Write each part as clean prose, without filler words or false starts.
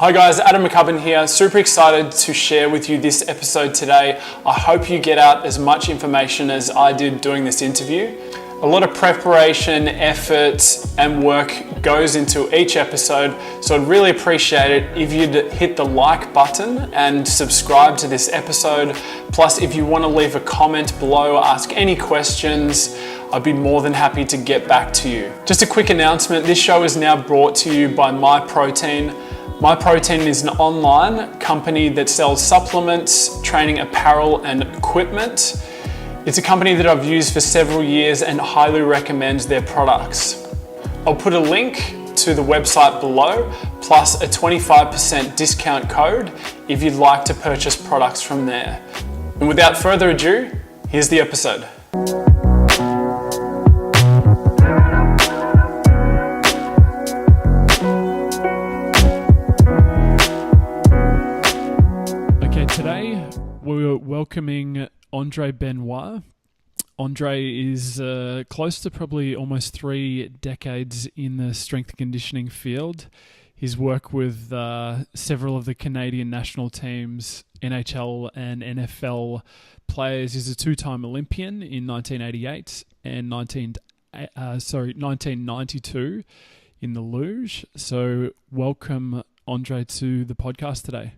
Hi guys, Adam McCubbin here. Super excited to share with you this episode today. I hope you get out as much information as I did doing this interview. A lot of preparation, effort, and work goes into each episode, so I'd really appreciate it if you'd hit the like button and subscribe to this episode. Plus, if you want to leave a comment below, ask any questions, I'd be more than happy to get back to you. Just a quick announcement, this show is now brought to you by myprotein. myprotein is an online company that sells supplements, training apparel, and equipment. It's a company that I've used for several years and highly recommend their products. I'll put a link to the website below, plus a 25% discount code if you'd like to purchase products from there. And without further ado, here's the episode. Today, we're welcoming Andre Benoit. Andre is close to probably almost 3 decades in the strength and conditioning field. He's worked with several of the Canadian national teams, NHL and NFL players. He's a 2-time Olympian in 1988 and 1992 in the Luge. So welcome, Andre, to the podcast today.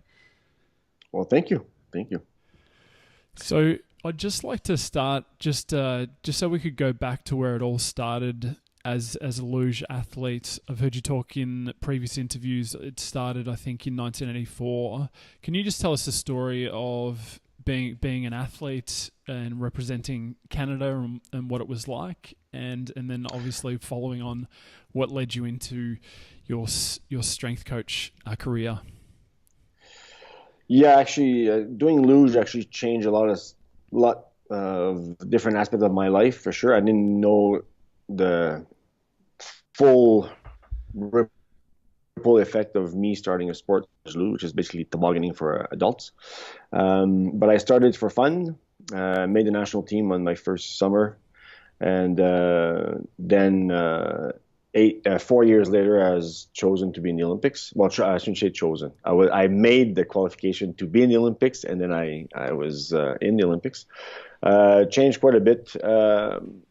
Well, thank you. Thank you. So I'd just like to start just so we could go back to where it all started as a luge athlete. I've heard you talk in previous interviews. It started, I think, in 1984. Can you just tell us the story of being an athlete and representing Canada and what it was like, and then obviously following on what led you into your strength coach career? Yeah, actually, doing luge actually changed a lot of different aspects of my life for sure. I didn't know the full ripple effect of me starting a sport luge, which is basically tobogganing for adults. But I started for fun, made the national team on my first summer, and then 4 years later, I was chosen to be in the Olympics. Well, I shouldn't say chosen. I made the qualification to be in the Olympics, and then I was in the Olympics. Changed quite a bit.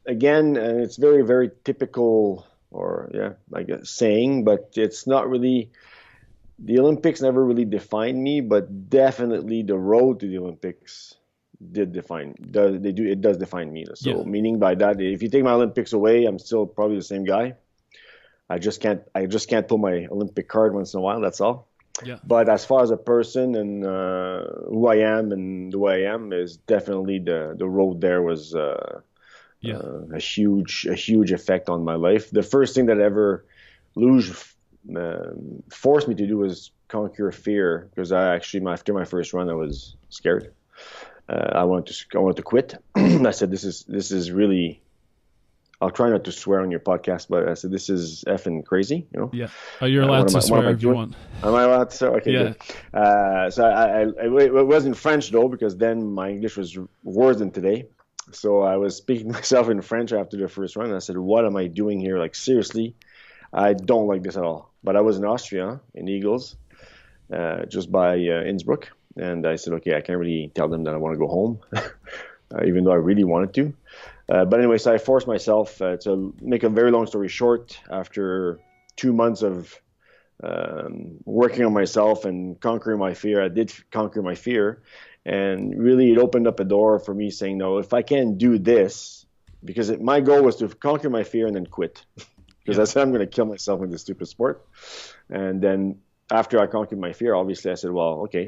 Again, it's very, very typical, I guess, saying, but it's not really. The Olympics never really defined me, but definitely the road to the Olympics it does define me. So, Meaning by that, if you take my Olympics away, I'm still probably the same guy. I just can't pull my Olympic card once in a while. That's all. Yeah. But as far as a person and who I am and the way I am is definitely the road there was a huge effect on my life. The first thing that ever luge forced me to do was conquer fear, because after my first run I was scared. I wanted to quit. I said this is really. I'll try not to swear on your podcast, but I said, this is effing crazy, you know? Yeah. Oh, you're allowed to swear if you want. Am I allowed to swear? Okay, yeah. Good. So it was in French, though, because then my English was worse than today. So I was speaking to myself in French after the first run. And I said, what am I doing here? Like, seriously, I don't like this at all. But I was in Austria, in Eagles, just by Innsbruck. And I said, okay, I can't really tell them that I want to go home, even though I really wanted to. But anyway, so I forced myself to make a very long story short. After 2 months of working on myself and conquering my fear, I did conquer my fear. And really, it opened up a door for me saying, no, if I can't do this, because my goal was to conquer my fear and then quit. Because I said, I'm going to kill myself in this stupid sport. And then after I conquered my fear, obviously I said, well, okay,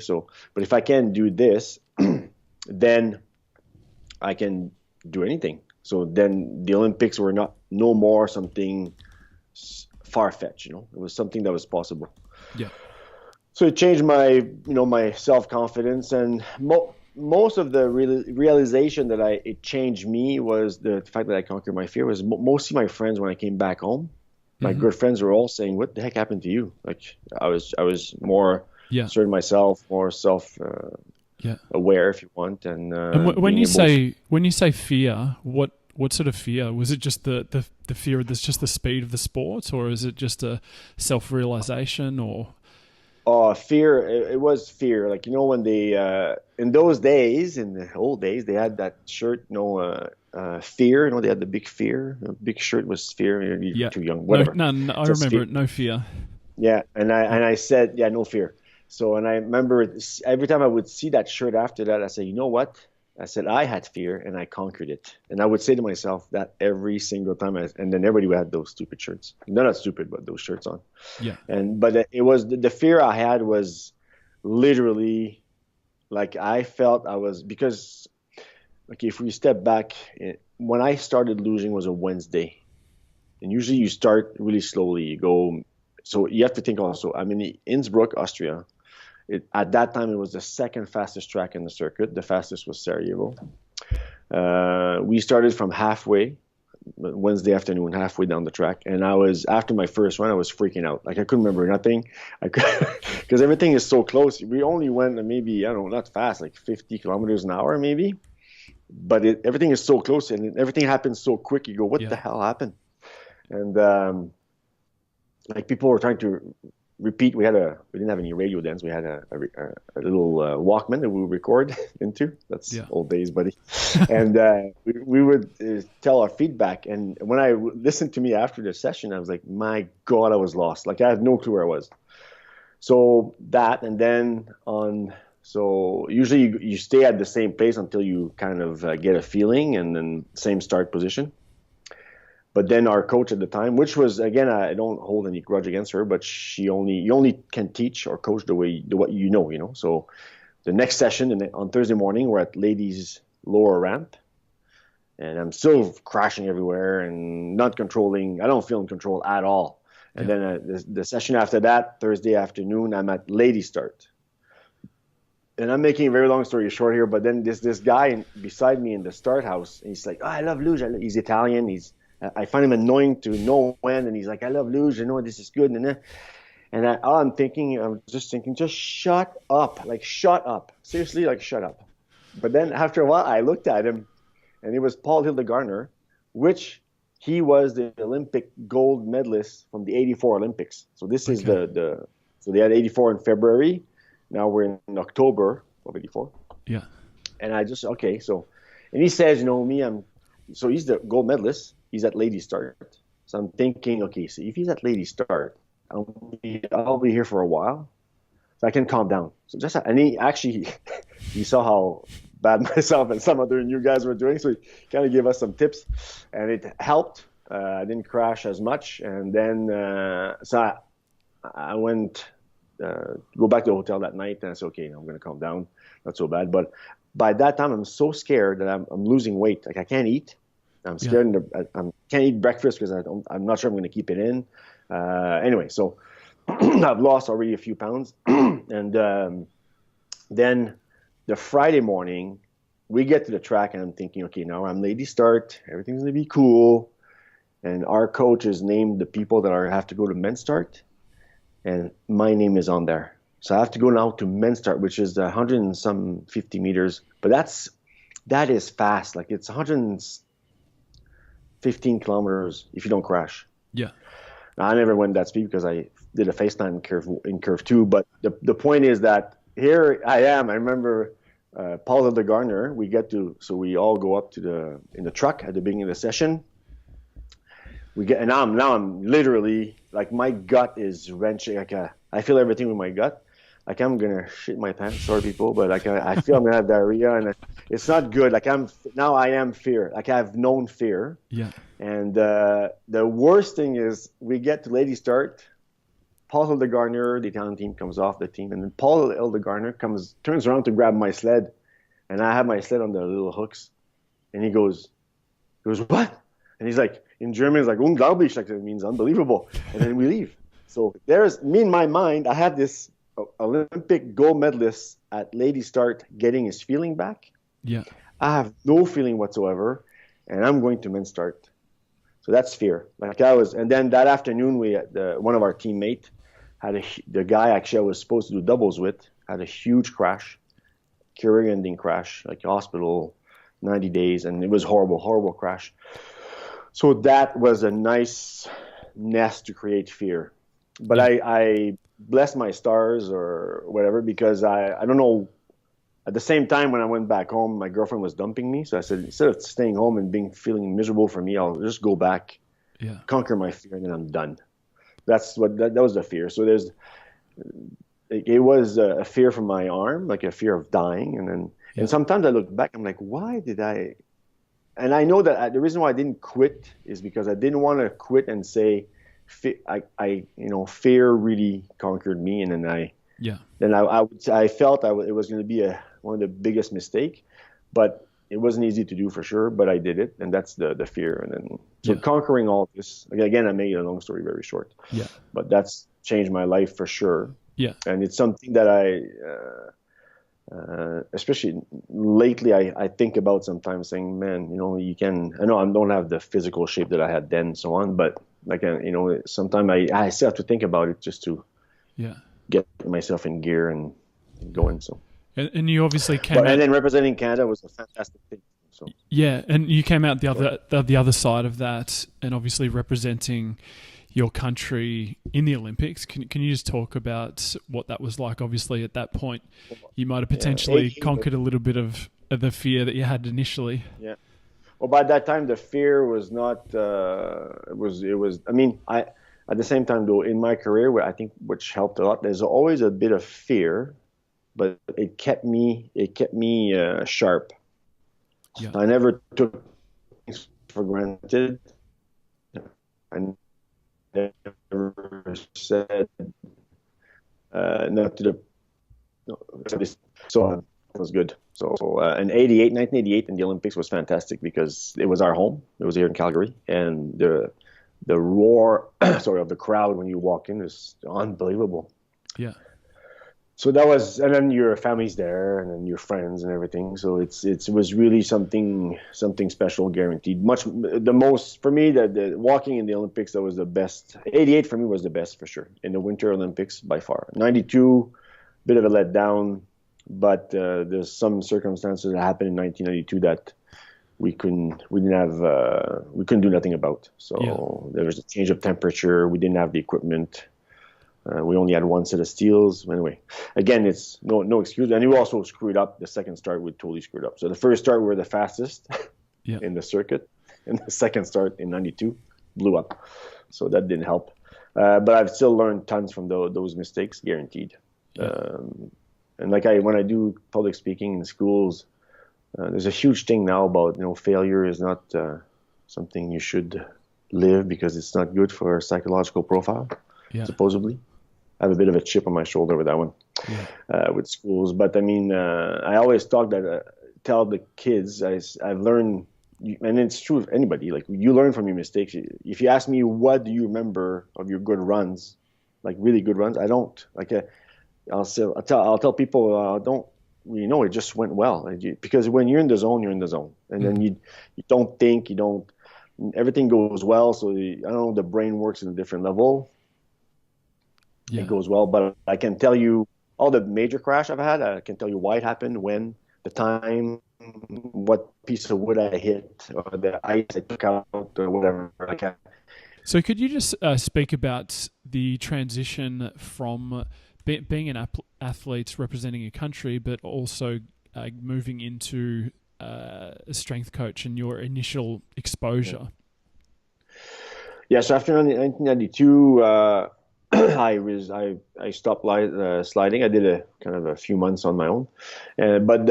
but if I can't do this, then I can do anything. So then the Olympics were no more something far-fetched, you know. It was something that was possible. Yeah. So it changed my self-confidence, and most of the realization that it changed me was the fact that I conquered my fear. Was mostly my friends when I came back home. My good friends were all saying, "What the heck happened to you?" Like I was more certain myself, more self. Aware, if you want, and when you say fear, what sort of fear was it? Just the fear that's just the speed of the sport, or is it just a self-realization, or Oh, fear. It was fear. Like, when they, in those days, in the old days, they had that shirt, fear. They had the big fear. The big shirt was fear. You're Yeah. too young, whatever. No, I Just remember fear. it. No fear. Yeah. And Yeah. I said, yeah, no fear. So, and I remember every time I would see that shirt after that, I said, you know what? I said, I had fear and I conquered it. And I would say to myself that every single time. And then everybody would have those stupid shirts. They're not stupid, but those shirts on. Yeah. But it was the fear I had was literally like I felt I was, because okay, if we step back, when I started losing was a Wednesday. And usually you start really slowly. You go, so you have to think also, I'm in Innsbruck, Austria. At that time, it was the second fastest track in the circuit. The fastest was Sarajevo. We started from halfway, Wednesday afternoon, halfway down the track. And after my first run, I was freaking out. Like I couldn't remember nothing. Because everything is so close. We only went maybe, I don't know, not fast, like 50 kilometers an hour maybe. But everything is so close and everything happens so quick. You go, what the hell happened? And like people were trying to repeat. We didn't have any radio then, so we had a little Walkman that we would record into. That's old days, buddy. And we would tell our feedback. And when I listened to me after the session, I was like, my God, I was lost. Like I had no clue where I was. So that, and then so usually you stay at the same place until you kind of get a feeling, and then same start position. But then our coach at the time, which was, again, I don't hold any grudge against her, but you only can teach or coach what you know. So the next session on Thursday morning, we're at ladies' lower ramp, and I'm still crashing everywhere and not controlling. I don't feel in control at all. And then the session after that, Thursday afternoon, I'm at ladies' start. And I'm making a very long story short here, but then this guy beside me in the start house, and he's like, oh, I love Luge. He's Italian. I find him annoying to no end, and he's like, I love Luge, this is good. And I'm just thinking, just shut up. Like, shut up. Seriously, like, shut up. But then after a while, I looked at him, and it was Paul Hildegardner, which he was the Olympic gold medalist from the 84 Olympics. So this is so they had 84 in February. Now we're in October of 84. Yeah. And I just, and he says, so he's the gold medalist. He's at ladies' start. So I'm thinking, okay, so if he's at ladies' start, I'll be here for a while, so I can calm down. So and he saw how bad myself and some other new guys were doing, so he kind of gave us some tips, and it helped. I didn't crash as much, and then so I went go back to the hotel that night, and I said, okay, I'm going to calm down. Not so bad, but by that time, I'm so scared that I'm losing weight. Like I can't eat. I'm scared. I can't eat breakfast because I'm not sure I'm going to keep it in. Anyway, so I've lost already a few pounds. And then the Friday morning, we get to the track, and I'm thinking, okay, now I'm lady start. Everything's going to be cool. And our coach has named the people that have to go to men's start. And my name is on there. So I have to go now to men's start, which is 100 and some 50 meters. But that is fast. Like it's 115 kilometers if you don't crash. Yeah. Now, I never went that speed because I did a FaceTime in curve 2. But the point is that here I am. I remember Paul Hildegardner. We all go up in the truck at the beginning of the session. And now I'm literally like my gut is wrenching. Like I feel everything with my gut. Like I'm gonna shit my pants. Sorry, people, but like I feel I'm gonna have diarrhea, and it's not good. Like I am fear. Like I've known fear. Yeah. And the worst thing is we get to lady start. Paul Hildegardner, the Italian team, comes off the team, and then Paul Hildegardner turns around to grab my sled, and I have my sled on the little hooks, and he goes what? And he's like, in German, it's like unglaublich, like it means unbelievable. And then we leave. So there's me in my mind. I had this Olympic gold medalist at lady start getting his feeling back. Yeah. I have no feeling whatsoever, and I'm going to men's start. So that's fear. And then that afternoon, one of our teammates the guy actually I was supposed to do doubles with had a huge crash, career-ending crash, like hospital, 90 days, and it was horrible, horrible crash. So that was a nice nest to create fear. But I blessed my stars or whatever, because I don't know. At the same time, when I went back home, my girlfriend was dumping me. So I said, instead of staying home and feeling miserable for me, I'll just go back, conquer my fear, and then I'm done. That was the fear. So it was a fear from my arm, like a fear of dying. And sometimes I look back, I'm like, why did I? And I know that the reason why I didn't quit is because I didn't want to quit and say, fear really conquered me. And then I felt it was going to be one of the biggest mistake, but it wasn't easy to do for sure, but I did it. And that's the fear. And then, conquering all this, again, I made a long story very short, but that's changed my life for sure. Yeah. And it's something that especially lately, I think about sometimes, saying, man, I know I don't have the physical shape that I had then and so on, but sometimes I still have to think about it just to get myself in gear and going. So. And you obviously came out, and then representing Canada was a fantastic thing. So. Yeah, and you came out the other side of that, and obviously representing your country in the Olympics. Can you just talk about what that was like? Obviously, at that point, you might have potentially conquered a little bit of the fear that you had initially. Yeah. Well, by that time, the fear was not. It was. I mean, at the same time, though, in my career, I think which helped a lot. There's always a bit of fear, but it kept me sharp. Yeah. I never took things for granted. I never said no to the. No, so it was good. So in 1988 in the Olympics was fantastic because it was our home. It was here in Calgary, and the roar of the crowd when you walk in is unbelievable. Yeah. So that was, and then your family's there, and then your friends and everything. So it was really something special, guaranteed. The most for me, the walking in the Olympics, that was the best. 88 for me was the best for sure in the Winter Olympics by far. 92, bit of a letdown, but there's some circumstances that happened in 1992 that we couldn't do nothing about. So there was a change of temperature. We didn't have the equipment. We only had one set of steels. Anyway, again, it's no excuse. And we also screwed up. The second start, we totally screwed up. So the first start, we were the fastest in the circuit. And the second start in 92 blew up. So that didn't help. But I've still learned tons from those mistakes, guaranteed. And when I do public speaking in schools, there's a huge thing now about, failure is not something you should live because it's not good for a psychological profile, supposedly. I have a bit of a chip on my shoulder with that one, with schools. But I mean, I always tell the kids, I've learned, and it's true of anybody, like you learn from your mistakes. If you ask me, what do you remember of your good runs, like really good runs, I don't. I'll tell people, don't really know, it just went well. Because when you're in the zone, you're in the zone. And then you don't think, everything goes well. So I don't know, the brain works at a different level. It goes well, but I can tell you all the major crash I've had. I can tell you why it happened, when, the time, what piece of wood I hit, or the ice I took out, or whatever. So could you just speak about the transition from being an athlete representing a country, but also moving into a strength coach and your initial exposure? Yeah, so after 1992, I stopped sliding. I did a few months on my own, but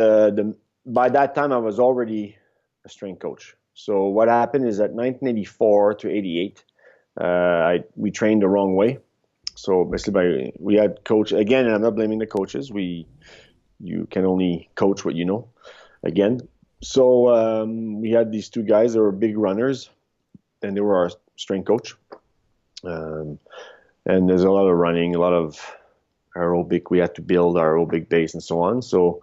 by that time I was already a strength coach. So what happened is that 1984 to 88, we trained the wrong way. So basically, we had coach again, and I'm not blaming the coaches. You can only coach what you know. Again, so we had these two guys that were big runners, and they were our strength coach. And there's a lot of running, a lot of aerobic. We had to build our aerobic base and so on. So,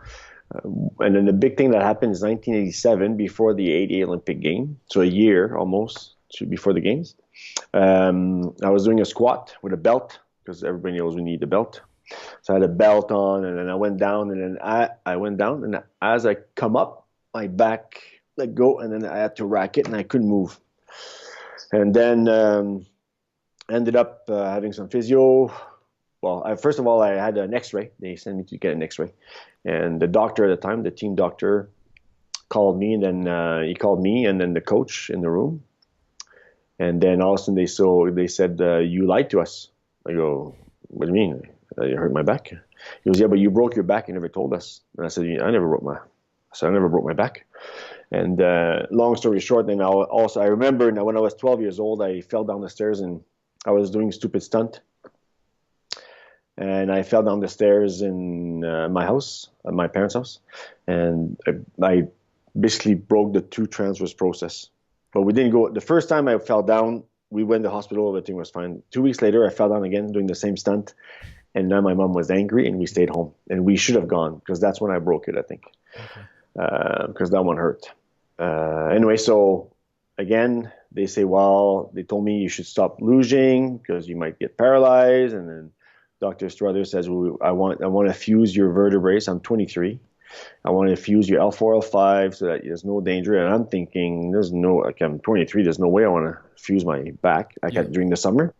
and then the big thing that happened is 1987, before the 88 Olympic game, so a year almost before the games. I was doing a squat with a belt because everybody knows we need a belt. So I had a belt on, and then I went down, and then I went down, and as I come up, my back let go, and then I had to rack it, and I couldn't move. And then Ended up having some physio. Well, first of all, I had an X-ray. They sent me to get an X-ray, and the doctor at the time, the team doctor, called me, and then he called me, and then the coach in the room, and then all of a sudden they said, "You lied to us." I go, "What do you mean? You hurt my back?" He goes, "Yeah, but you broke your back. You never told us." And I said, "I never broke my back." And long story short, then I remember now when I was 12 years old, I fell down the stairs and I was doing a stupid stunt. And I fell down the stairs in my house, my parents' house, and I basically broke the two transverse process. But we didn't go. The first time I fell down, we went to the hospital. Everything was fine. 2 weeks later, I fell down again doing the same stunt. And then my mom was angry, and we stayed home. And we should have gone because that's when I broke it, I think, because that one hurt. Anyway, so again, they say, well, they told me you should stop luging because you might get paralyzed. And then Dr. Struthers says, well, I want to fuse your vertebrae. I'm 23. I want to fuse your L4, L5 so that there's no danger. And I'm thinking, I'm 23. There's no way I want to fuse my back. I got during the summer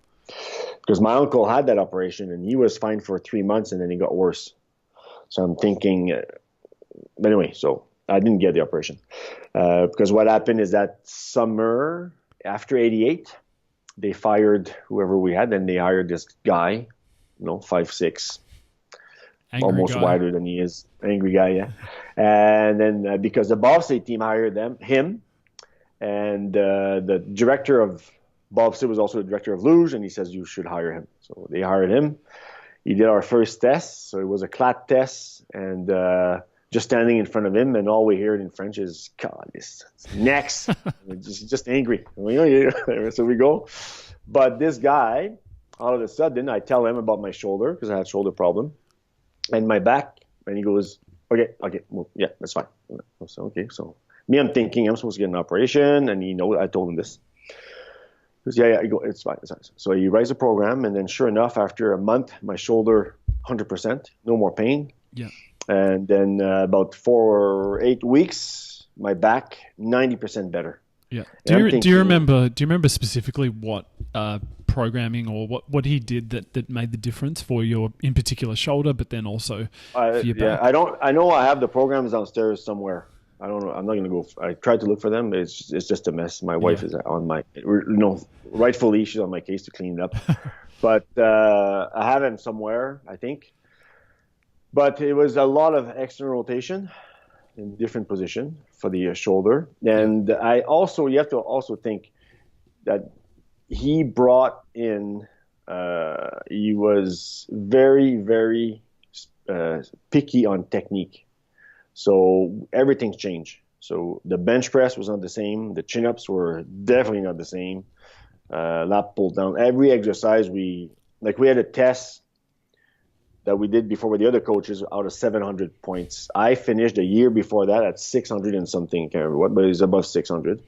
because my uncle had that operation and he was fine for 3 months and then he got worse. So I'm thinking, but anyway, so I didn't get the operation because what happened is that summer after 88, they fired whoever we had. Then they hired this guy, 5'6", almost wider than he is. Angry guy, yeah. And then because the bobsleigh team hired him, and the director of bobsleigh was also the director of luge, and he says you should hire him. So they hired him. He did our first test, so it was a clat test, and just standing in front of him, and all we heard in French is "God, this next." just angry. So we go, but this guy, all of a sudden, I tell him about my shoulder because I had shoulder problem. And my back, and he goes, okay, well, yeah, that's fine. So, okay, so me, I'm thinking I'm supposed to get an operation, and I told him this. He goes, yeah, it's fine. So he writes a program, and then sure enough, after a month, my shoulder, 100%, no more pain. Yeah. And then about 4 or 8 weeks, my back, 90% better. Yeah. Do you remember specifically what programming or what he did that made the difference for your in particular shoulder, but then also for your back? Yeah, I know I have the programs downstairs somewhere. I don't know. I'm not gonna go. I tried to look for them. It's just a mess. My wife is on my, rightfully she's on my case to clean it up. But I have them somewhere, I think. But it was a lot of external rotation in different position for the shoulder. And you have to also think that he brought in, he was very, very picky on technique. So everything's changed. So the bench press was not the same. The chin-ups were definitely not the same. Lat pull down. Every exercise we had a test that we did before with the other coaches out of 700 points. I finished a year before that at 600 and something, I can't remember what, but it was above 600.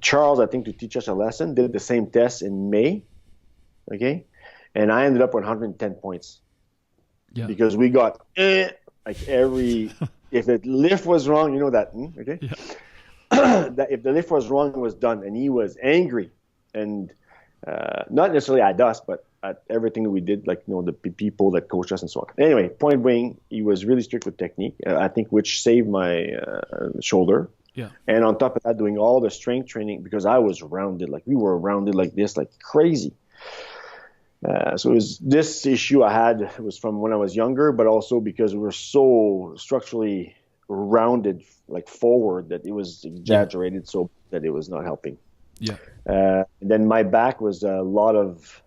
Charles, I think, to teach us a lesson, did the same test in May, okay? And I ended up with 110 points. Yeah. Because we got, every, if the lift was wrong, you know that, okay? Yeah. That if the lift was wrong, it was done. And he was angry. And not necessarily at us, but at everything that we did, the people that coached us and so on. Anyway, point being, he was really strict with technique, I think, which saved my shoulder. Yeah. And on top of that, doing all the strength training because I was rounded, we were rounded like this, like crazy. So it was this issue I had was from when I was younger, but also because we were so structurally rounded, forward, that it was exaggerated so that it was not helping. Yeah. And then my back was a lot of,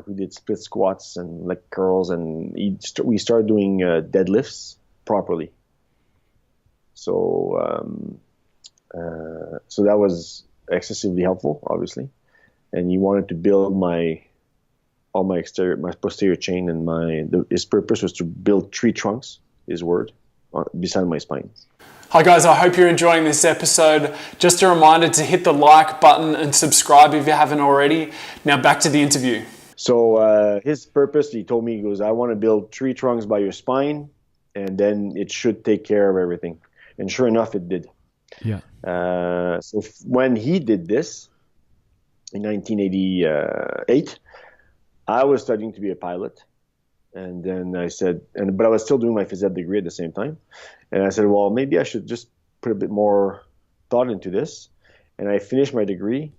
we did split squats and curls, and we started doing deadlifts properly. So that was excessively helpful, obviously. And he wanted to build my posterior chain, and his purpose was to build tree trunks, his word, beside my spine. Hi guys, I hope you're enjoying this episode. Just a reminder to hit the like button and subscribe if you haven't already. Now back to the interview. So his purpose, he told me, he goes, I want to build tree trunks by your spine, and then it should take care of everything. And sure enough, it did. Yeah. So when he did this, in 1988, I was studying to be a pilot. And then I said, but I was still doing my phys ed degree at the same time. And I said, well, maybe I should just put a bit more thought into this. And I finished my degree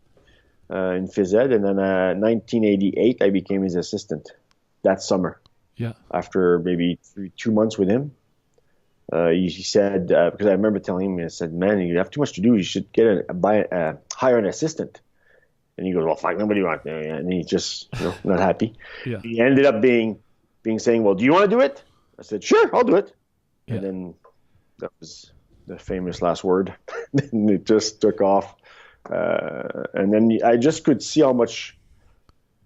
in phys ed. And then 1988, I became his assistant that summer. Yeah. After maybe 2 months with him. He said, because I remember telling him, I said, man, you have too much to do. You should hire an assistant. And he goes, well, fuck, nobody wants to. And he's just not happy. Yeah. He ended up saying, well, do you want to do it? I said, sure, I'll do it. Yeah. And then that was the famous last word. And it just took off. And then I just could see how much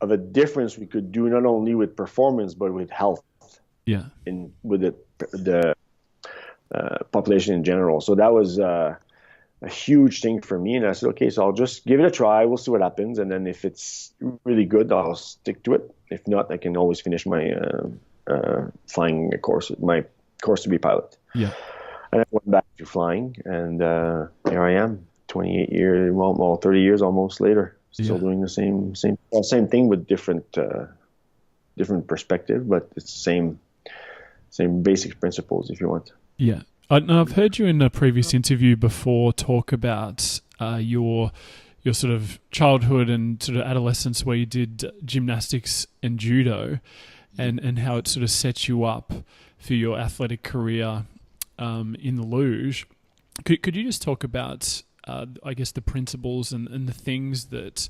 of a difference we could do, not only with performance, but with health. Yeah. And with the population in general. So that was a huge thing for me. And I said, okay, so I'll just give it a try. We'll see what happens. And then if it's really good, I'll stick to it. If not, I can always finish my flying course, my course to be pilot. Yeah. And I went back to flying, and here I am, 28 years, well, 30 years almost later, still doing the same thing with different perspective, but it's the same basic principles, if you want. Yeah. I've heard you in a previous interview before talk about your sort of childhood and sort of adolescence where you did gymnastics and judo and how it sort of set you up for your athletic career in the luge. Could you just talk about, I guess, the principles and the things that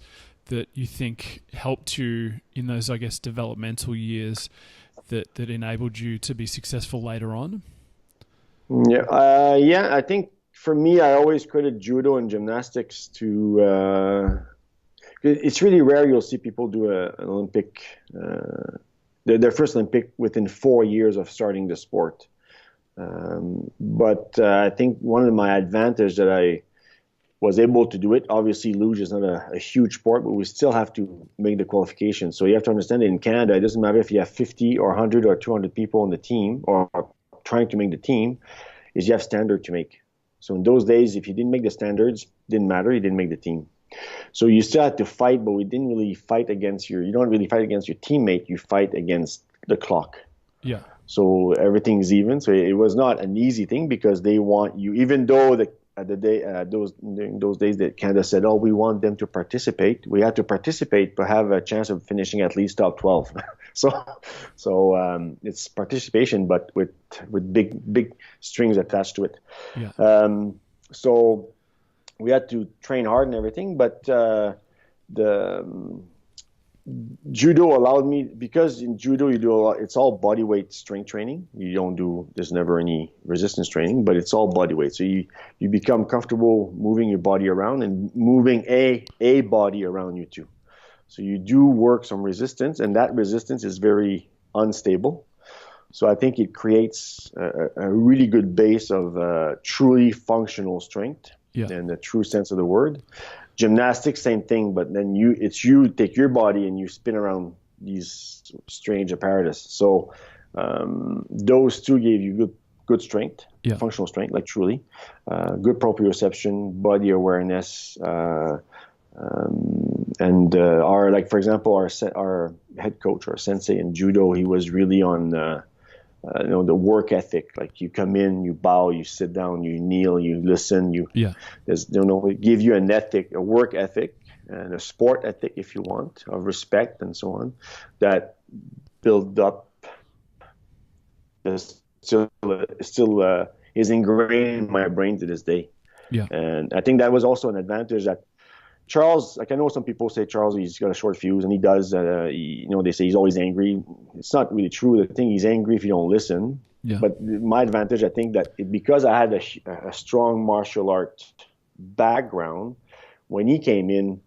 you think helped you in those, I guess, developmental years that enabled you to be successful later on? Yeah, I think for me, I always credit judo and gymnastics to. It's really rare you'll see people do an Olympic, their first Olympic within 4 years of starting the sport. But I think one of my advantages that I was able to do it. Obviously, luge is not a huge sport, but we still have to make the qualification. So you have to understand that in Canada, it doesn't matter if you have 50 or 100 or 200 people on the team or trying to make the team, is you have standard to make. So in those days, if you didn't make the standards, didn't matter, you didn't make the team. So you still had to fight, but we didn't really fight against you don't really fight against your teammate, you fight against the clock. Yeah. So everything's even. So it was not an easy thing because they want you, even though those days that Canada said, oh, we want them to participate. We had to participate, but have a chance of finishing at least top 12. So it's participation, but with big strings attached to it. Yeah. So we had to train hard and everything, but the judo allowed me, because in judo you do a lot, it's all body weight strength training. There's never any resistance training, but it's all body weight. So you become comfortable moving your body around and moving a body around you too. So you do work some resistance, and that resistance is very unstable. So I think it creates a really good base of truly functional strength in the true sense of the word. Gymnastics, same thing, but then you take your body and you spin around these strange apparatus. So those two gave you good strength, functional strength, like truly, good proprioception, body awareness, and for example, our head coach, our sensei in judo, he was really on the work ethic. Like you come in, you bow, you sit down, you kneel, you listen, give you a work ethic and a sport ethic, if you want, of respect and so on, that build up still is ingrained in my brain to this day. Yeah. And I think that was also an advantage that Charles, like I know some people say Charles, he's got a short fuse, and he does. They say he's always angry. It's not really true. The thing, he's angry if you don't listen. Yeah. But my advantage, I think, because I had a strong martial art background, when he came in,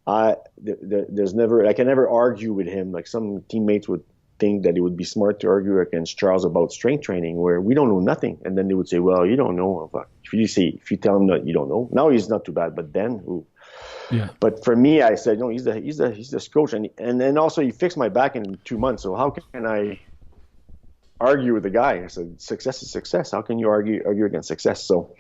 I can never argue with him. Like some teammates would think that it would be smart to argue against Charles about strength training, where we don't know nothing, and then they would say, "Well, you don't know." If you tell him that you don't know, now he's not too bad, but then who? Yeah. But for me, I said, no, he's the coach, and then also he fixed my back in 2 months. So how can I argue with the guy? I said, success is success. How can you argue against success? So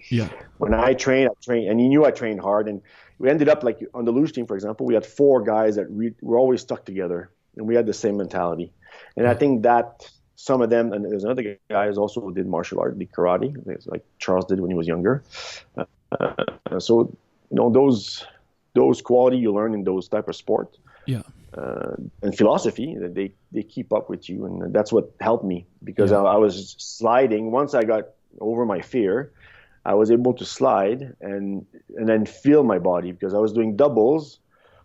when I trained, and he knew I trained hard, and we ended up like on the Luge team, for example, we had 4 guys that were always stuck together, and we had the same mentality. And I think that some of them, and there's another guy who also did martial art, did karate, like Charles did when he was younger. So those quality you learn in those type of sport. Yeah. And philosophy, they keep up with you, and that's what helped me, because I was sliding. Once I got over my fear, I was able to slide and then feel my body, because I was doing doubles.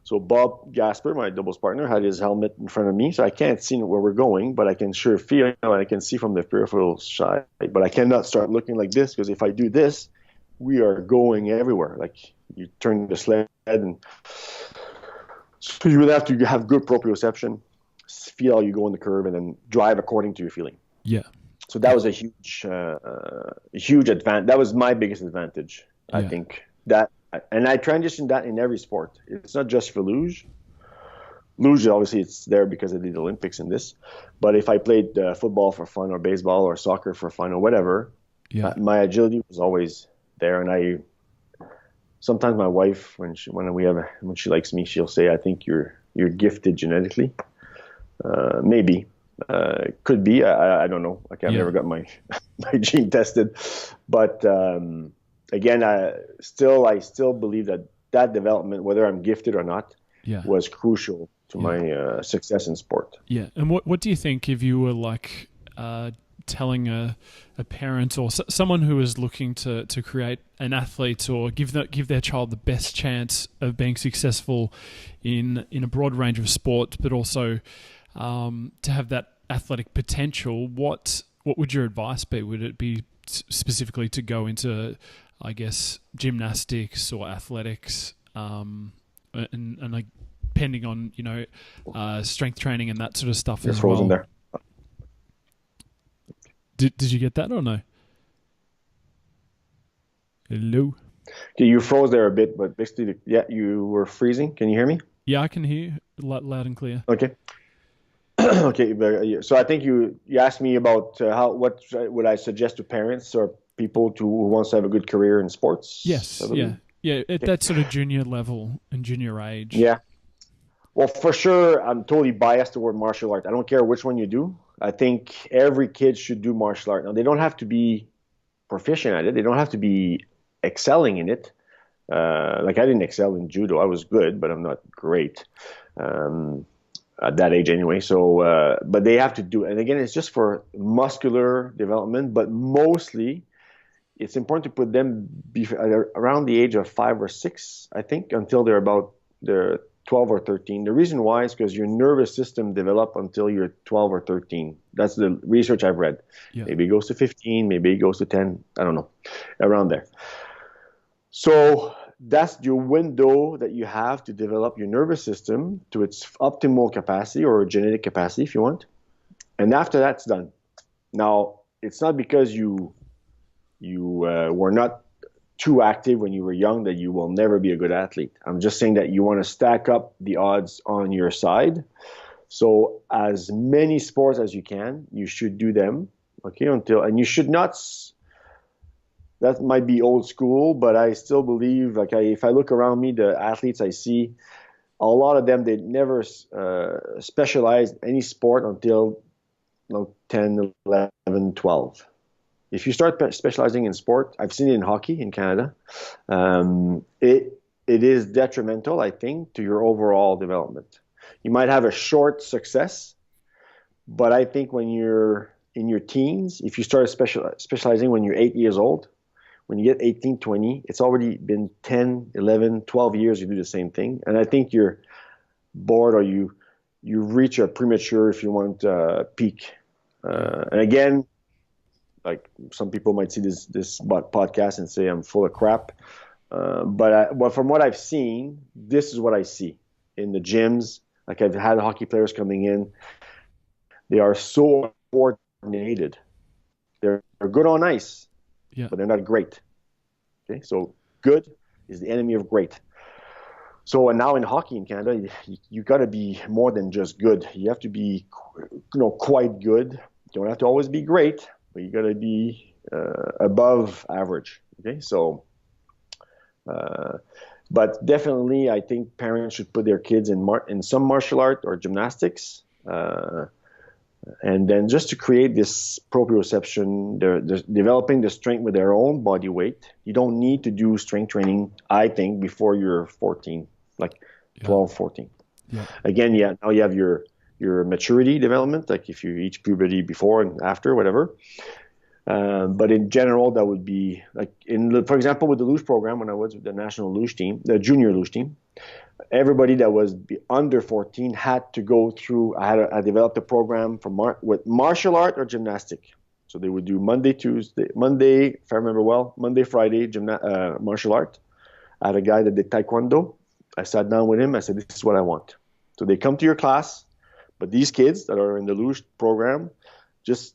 So Bob Gasper, my doubles partner, had his helmet in front of me, so I can't see where we're going, but I can sure feel, and I can see from the peripheral side. But I cannot start looking like this, because if I do this, we are going everywhere. Like you turn the sled, and so you would have to have good proprioception, feel how you go in the curve, and then drive according to your feeling. Yeah. So that was a huge advantage. That was my biggest advantage, I think. And I transitioned that in every sport. It's not just for luge. Luge, obviously, it's there because of the Olympics and this. But if I played football for fun, or baseball, or soccer for fun, or whatever, my agility was always there. And sometimes my wife, when she likes me, she'll say, "I think you're gifted genetically." Maybe, could be. I don't know. Like I've never got my gene tested, but again, I still believe that development, whether I'm gifted or not, was crucial to my success in sport. Yeah, and what do you think if you were like telling a parent or someone who is looking to create an athlete or give their child the best chance of being successful in a broad range of sports, but also to have that athletic potential, what would your advice be? Would it be specifically to go into, I guess, gymnastics or athletics, and like depending on strength training and that sort of stuff as well? There. Did you get that or no? Hello? Okay, you froze there a bit, but basically, you were freezing. Can you hear me? Yeah, I can hear you loud and clear. Okay. Okay, so I think you asked me about what would I suggest to parents or people who wants to have a good career in sports? Yes, yeah, at that sort of junior level and junior age. Yeah. Well, for sure, I'm totally biased toward martial art. I don't care which one you do. I think every kid should do martial art. Now, they don't have to be proficient at it. They don't have to be excelling in it. Like I didn't excel in judo. I was good, but I'm not great at that age anyway. So, but they have to do it. And again, it's just for muscular development, but mostly it's important to put them around the age of 5 or 6, I think, until they're 12 or 13. The reason why is because your nervous system develops until you're 12 or 13. That's the research I've read. Yeah. Maybe it goes to 15, maybe it goes to 10. I don't know, around there. So that's your window that you have to develop your nervous system to its optimal capacity, or genetic capacity if you want. And after that's done. Now, it's not because you were not too active when you were young that you will never be a good athlete. I'm just saying that you want to stack up the odds on your side. So as many sports as you can, you should do them. Okay, and you should not. That might be old school, but I still believe, if I look around me, the athletes I see, a lot of them, they never specialized any sport until 10, 11, 12. If you start specializing in sport, I've seen it in hockey in Canada, it is detrimental, I think, to your overall development. You might have a short success, but I think when you're in your teens, if you start specializing when you're 8 years old, when you get 18, 20, it's already been 10, 11, 12 years you do the same thing. And I think you're bored, or you reach a premature, if you want, peak. And again, like some people might see this podcast and say I'm full of crap. But from what I've seen, this is what I see in the gyms. Like I've had hockey players coming in. They are so coordinated. They're good on ice. Yeah. But they're not great. Okay, so good is the enemy of great. So, and now in hockey in Canada, you got to be more than just good. You have to be, quite good. You don't have to always be great, but you got to be above average. Okay, so But definitely, I think parents should put their kids in some martial art or gymnastics, and then just to create this proprioception, they're developing the strength with their own body weight. You don't need to do strength training, I think, before you're 14, like 12, 14. Yeah. Again, now you have your maturity development, like if you reach puberty before and after, whatever. But in general, that would be like for example, with the Luge program, when I was with the national Luge team, the junior Luge team, everybody that was under 14 had to go through. I developed a program for with martial art or gymnastic. So they would do Monday, if I remember well, Monday, Friday, martial art. I had a guy that did taekwondo. I sat down with him. I said, "This is what I want." So they come to your class, but these kids that are in the Luge program, just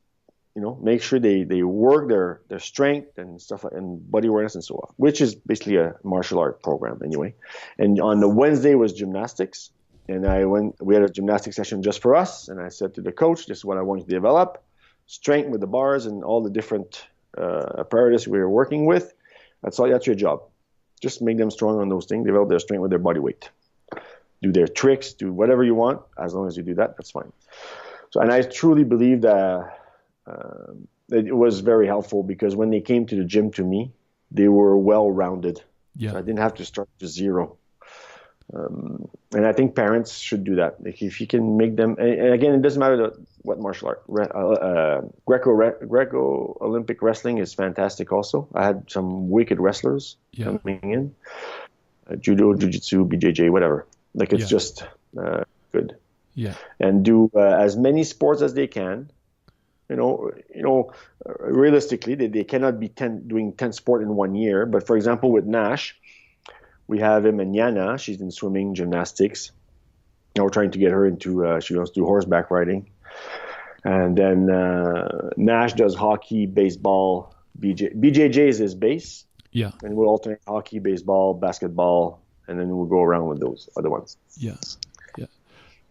make sure they work their strength and stuff like, and body awareness and so on, which is basically a martial art program anyway. And on the Wednesday was gymnastics, and we had a gymnastics session just for us, and I said to the coach, "This is what I want you to develop: strength with the bars and all the different apparatus we were working with. That's your job. Just make them strong on those things. Develop their strength with their body weight. Do their tricks, do whatever you want. As long as you do that, that's fine." So, and I truly believe that it was very helpful, because when they came to the gym to me, they were well-rounded. Yeah. So I didn't have to start to zero. And I think parents should do that. Like if you can make them, and again, it doesn't matter what martial art. Greco Olympic wrestling is fantastic also. I had some wicked wrestlers coming in. Judo, Jiu-Jitsu, BJJ, whatever. Like it's just good. Yeah. And do as many sports as they can. Realistically, they cannot be doing 10 sport in 1 year. But for example, with Nash, we have him and Yana. She's in swimming, gymnastics. Now we're trying to get her into, she wants to do horseback riding. And then Nash does hockey, baseball, BJJ is his base. Yeah. And we'll alternate hockey, baseball, basketball, and then we'll go around with those other ones. Yeah.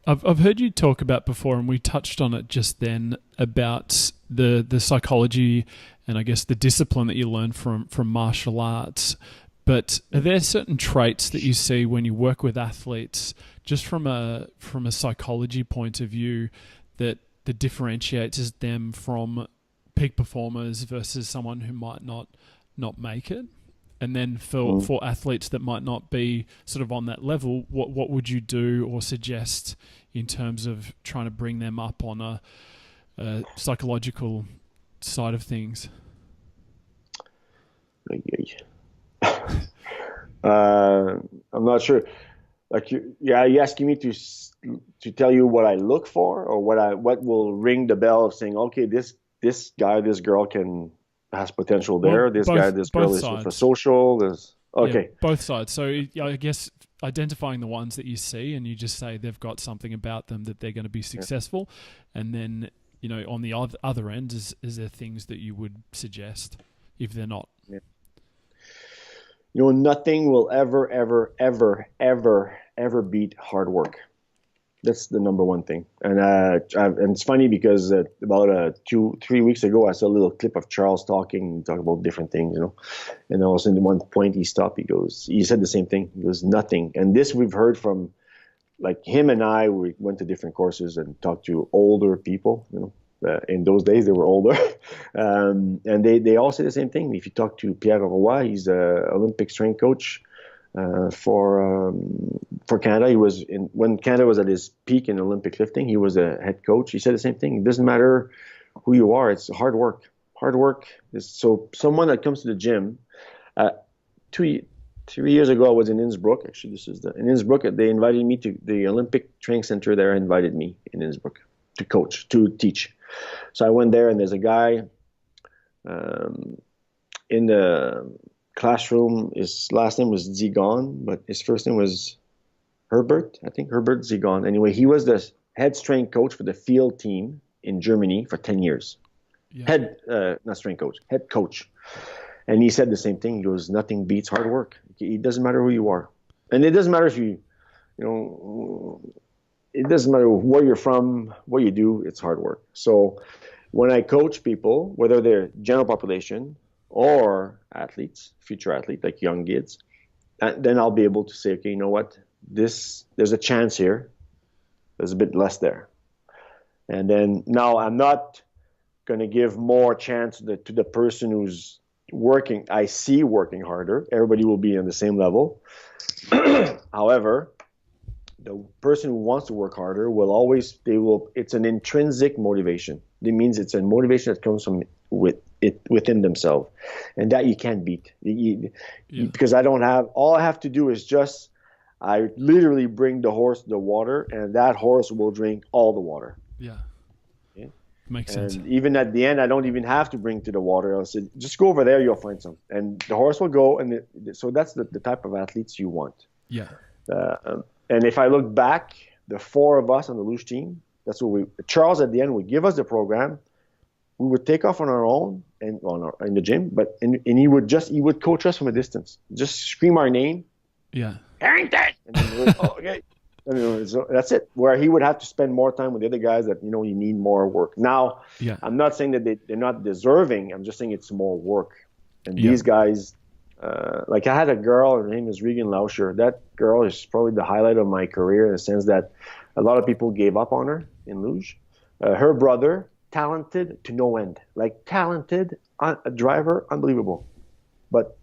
I've heard you talk about before, and we touched on it just then, about the psychology and I guess the discipline that you learn from martial arts. But are there certain traits that you see when you work with athletes, just from a psychology point of view, that differentiates them from peak performers versus someone who might not make it? And then for athletes that might not be sort of on that level, what would you do or suggest in terms of trying to bring them up on a psychological side of things? I'm not sure. Like, are you asking me to tell you what I look for, or what will ring the bell of saying, okay, this guy, this girl has potential there. Well, this girl is for social. Okay. Yeah, both sides. So I guess identifying the ones that you see, and you just say they've got something about them that they're going to be successful, and then on the other end, is there things that you would suggest if they're not? Yeah. Nothing will ever, ever, ever, ever, ever beat hard work. That's the number one thing. And it's funny because about 2-3 weeks ago, I saw a little clip of Charles talking about different things, And all of a sudden, at one point, he stopped. He said the same thing. He goes, nothing. And this we've heard from, like him and I, we went to different courses and talked to older people, in those days, they were older. And they all say the same thing. If you talk to Pierre Roy, he's an Olympic strength coach for Canada. He was when Canada was at his peak in Olympic lifting, he was a head coach. He said the same thing. It doesn't matter who you are. It's hard work. Hard work is so someone that comes to the gym. 3 years ago, I was in Innsbruck. Actually, in Innsbruck. They invited me to the Olympic training center there. Invited me in Innsbruck to coach, to teach. So I went there, and there's a guy in the classroom. His last name was Zigon, but his first name was Herbert. I think Herbert Zigon. Anyway, he was the head strength coach for the field team in Germany for 10 years. Yeah. Not strength coach, head coach. And he said the same thing. He goes, nothing beats hard work. It doesn't matter who you are. And it doesn't matter if it doesn't matter where you're from, what you do, it's hard work. So when I coach people, whether they're general population or athletes, future athletes, like young kids, then I'll be able to say, okay, you know what? There's a chance here. There's a bit less there. And then now I'm not going to give more chance to the person who's working harder. Everybody will be on the same level. However, the person who wants to work harder it's an intrinsic motivation. It means it's a motivation that comes from within themselves, and that you can't beat. Because all I have to do is I literally bring the horse to the water, and that horse will drink all the water. Yeah. Makes sense. And even at the end, I don't even have to bring to the water. I'll say, just go over there, you'll find some. And the horse will go. So that's the type of athletes you want. Yeah. And if I look back, the four of us on the Luge team, that's what Charles at the end would give us the program. We would take off on our own and in the gym, and he would coach us from a distance. Just scream our name. Yeah. Harrington! And then we're like, oh, okay. So that's it. Where he would have to spend more time with the other guys that, you need more work. Now, I'm not saying that they're not deserving. I'm just saying it's more work. And these guys, like I had a girl, her name is Regan Lauscher. That girl is probably the highlight of my career in the sense that a lot of people gave up on her in Luge. Her brother, talented to no end. Like talented, a driver, unbelievable. But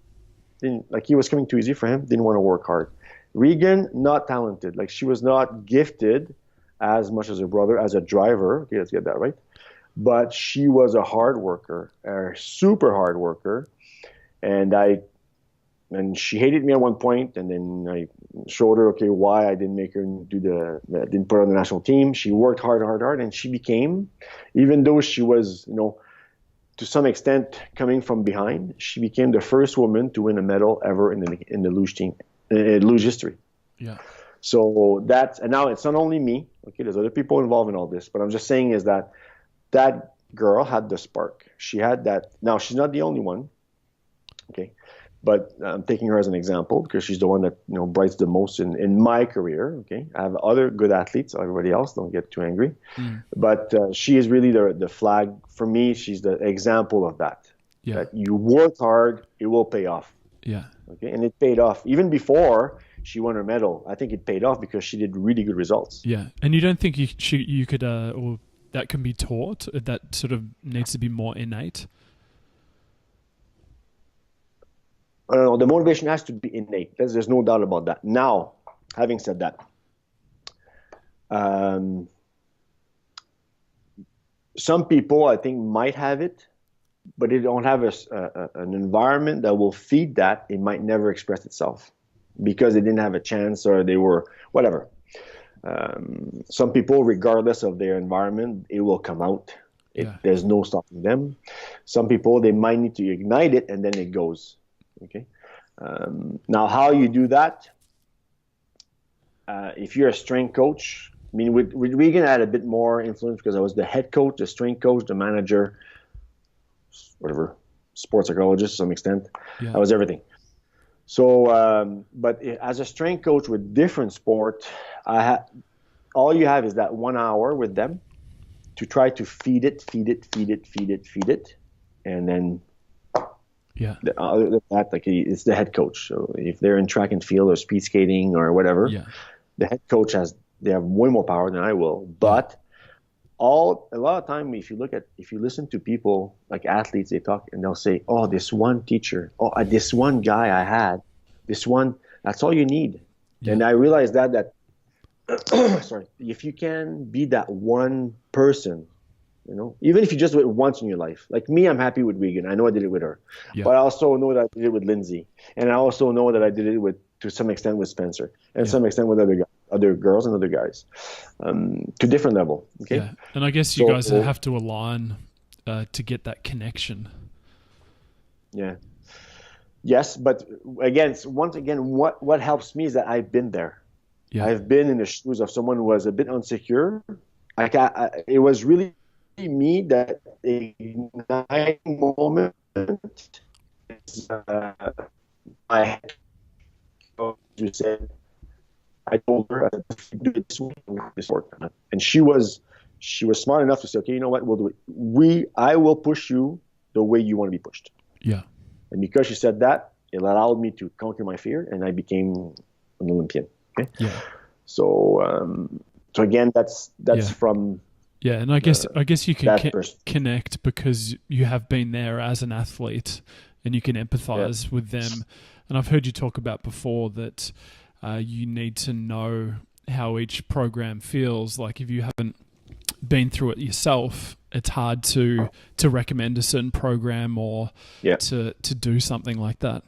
he was coming too easy for him, didn't want to work hard. Regan, not talented. Like she was not gifted as much as her brother as a driver. Okay, let's get that right. But she was a hard worker, a super hard worker. And she hated me at one point, and then I showed her, okay, why I didn't make her didn't put her on the national team. She worked hard, and she became, even though she was, to some extent coming from behind, she became the first woman to win a medal ever in the Luge team. Luge history. Yeah. So and now it's not only me. Okay, there's other people involved in all this, but I'm just saying is that girl had the spark. She had that. Now she's not the only one. Okay, but I'm taking her as an example because she's the one that brights the most in my career. Okay, I have other good athletes. Everybody else, don't get too angry. But she is really the flag for me. She's the example of that. Yeah. That you work hard, it will pay off. Yeah. Okay, and it paid off even before she won her medal. I think it paid off because she did really good results. Yeah, and you don't think you could, or that can be taught? That sort of needs to be more innate. The motivation has to be innate. There's no doubt about that. Now, having said that, some people I think might have it, but they don't have an environment that will feed that. It might never express itself because they didn't have a chance or they were whatever. Some people, regardless of their environment, it will come out. There's no stopping them. Some people, they might need to ignite it and then it goes. Okay. Now, how you do that? If you're a strength coach, I mean, with Regan, I had a bit more influence because I was the head coach, the strength coach, the manager, whatever, sports psychologist to some extent. I was everything. So, but as a strength coach with different sport, all you have is that 1 hour with them to try to feed it, and then it's the head coach. So if they're in track and field or speed skating or whatever, the head coach they have way more power than I will. But a lot of time, if you listen to people like athletes, they talk and they'll say, "Oh, this one teacher, this one guy I had, this one." That's all you need. And I realized that sorry, if you can be that one person, even if you just do it once in your life. Like me, I'm happy with Regan. I know I did it with her, but I also know that I did it with Lindsay, and I also know that I did it to some extent with Spencer, and some extent with other girls and other guys, to different level. Okay. Yeah, and I guess you guys have to align to get that connection. Yeah. Yes, but once again, what helps me is that I've been there. Yeah. I've been in the shoes of someone who was a bit insecure. It was really me that igniting moment. I told her, do this work, and she was smart enough to say, okay, you know what, we'll do it. I will push you the way you want to be pushed. Yeah. And because she said that, it allowed me to conquer my fear, and I became an Olympian. Okay. Yeah. So again, that's from. Yeah, and I guess you can person. connect because you have been there as an athlete, and you can empathize with them. And I've heard you talk about before that you need to know how each program feels. Like if you haven't been through it yourself, it's hard to recommend a certain program or to do something like that.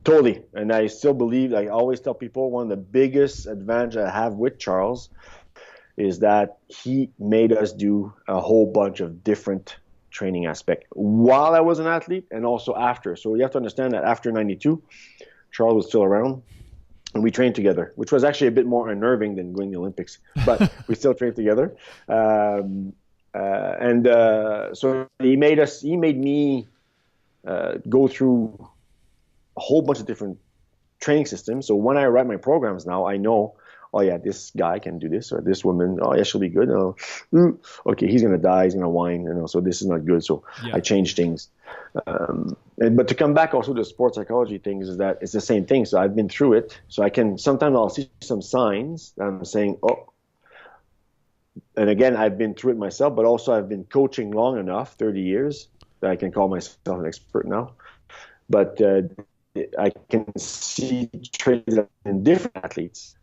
Totally. And I still believe, like I always tell people, one of the biggest advantage I have with Charles is that he made us do a whole bunch of different training aspects while I was an athlete and also after. So you have to understand that after 92, Charles was still around and we trained together, which was actually a bit more unnerving than going to the Olympics, but we still trained together. So he made me go through a whole bunch of different training systems. So when I write my programs now, I know, oh yeah, this guy can do this, or this woman, oh yeah, she'll be good. Oh, okay, he's gonna die, he's gonna whine, so this is not good. So I change things. But to come back also to sports psychology things is that it's the same thing. So I've been through it. So sometimes I'll see some signs that I'm saying, oh, and again, I've been through it myself, but also I've been coaching long enough, 30 years, that I can call myself an expert now. But I can see traits in different athletes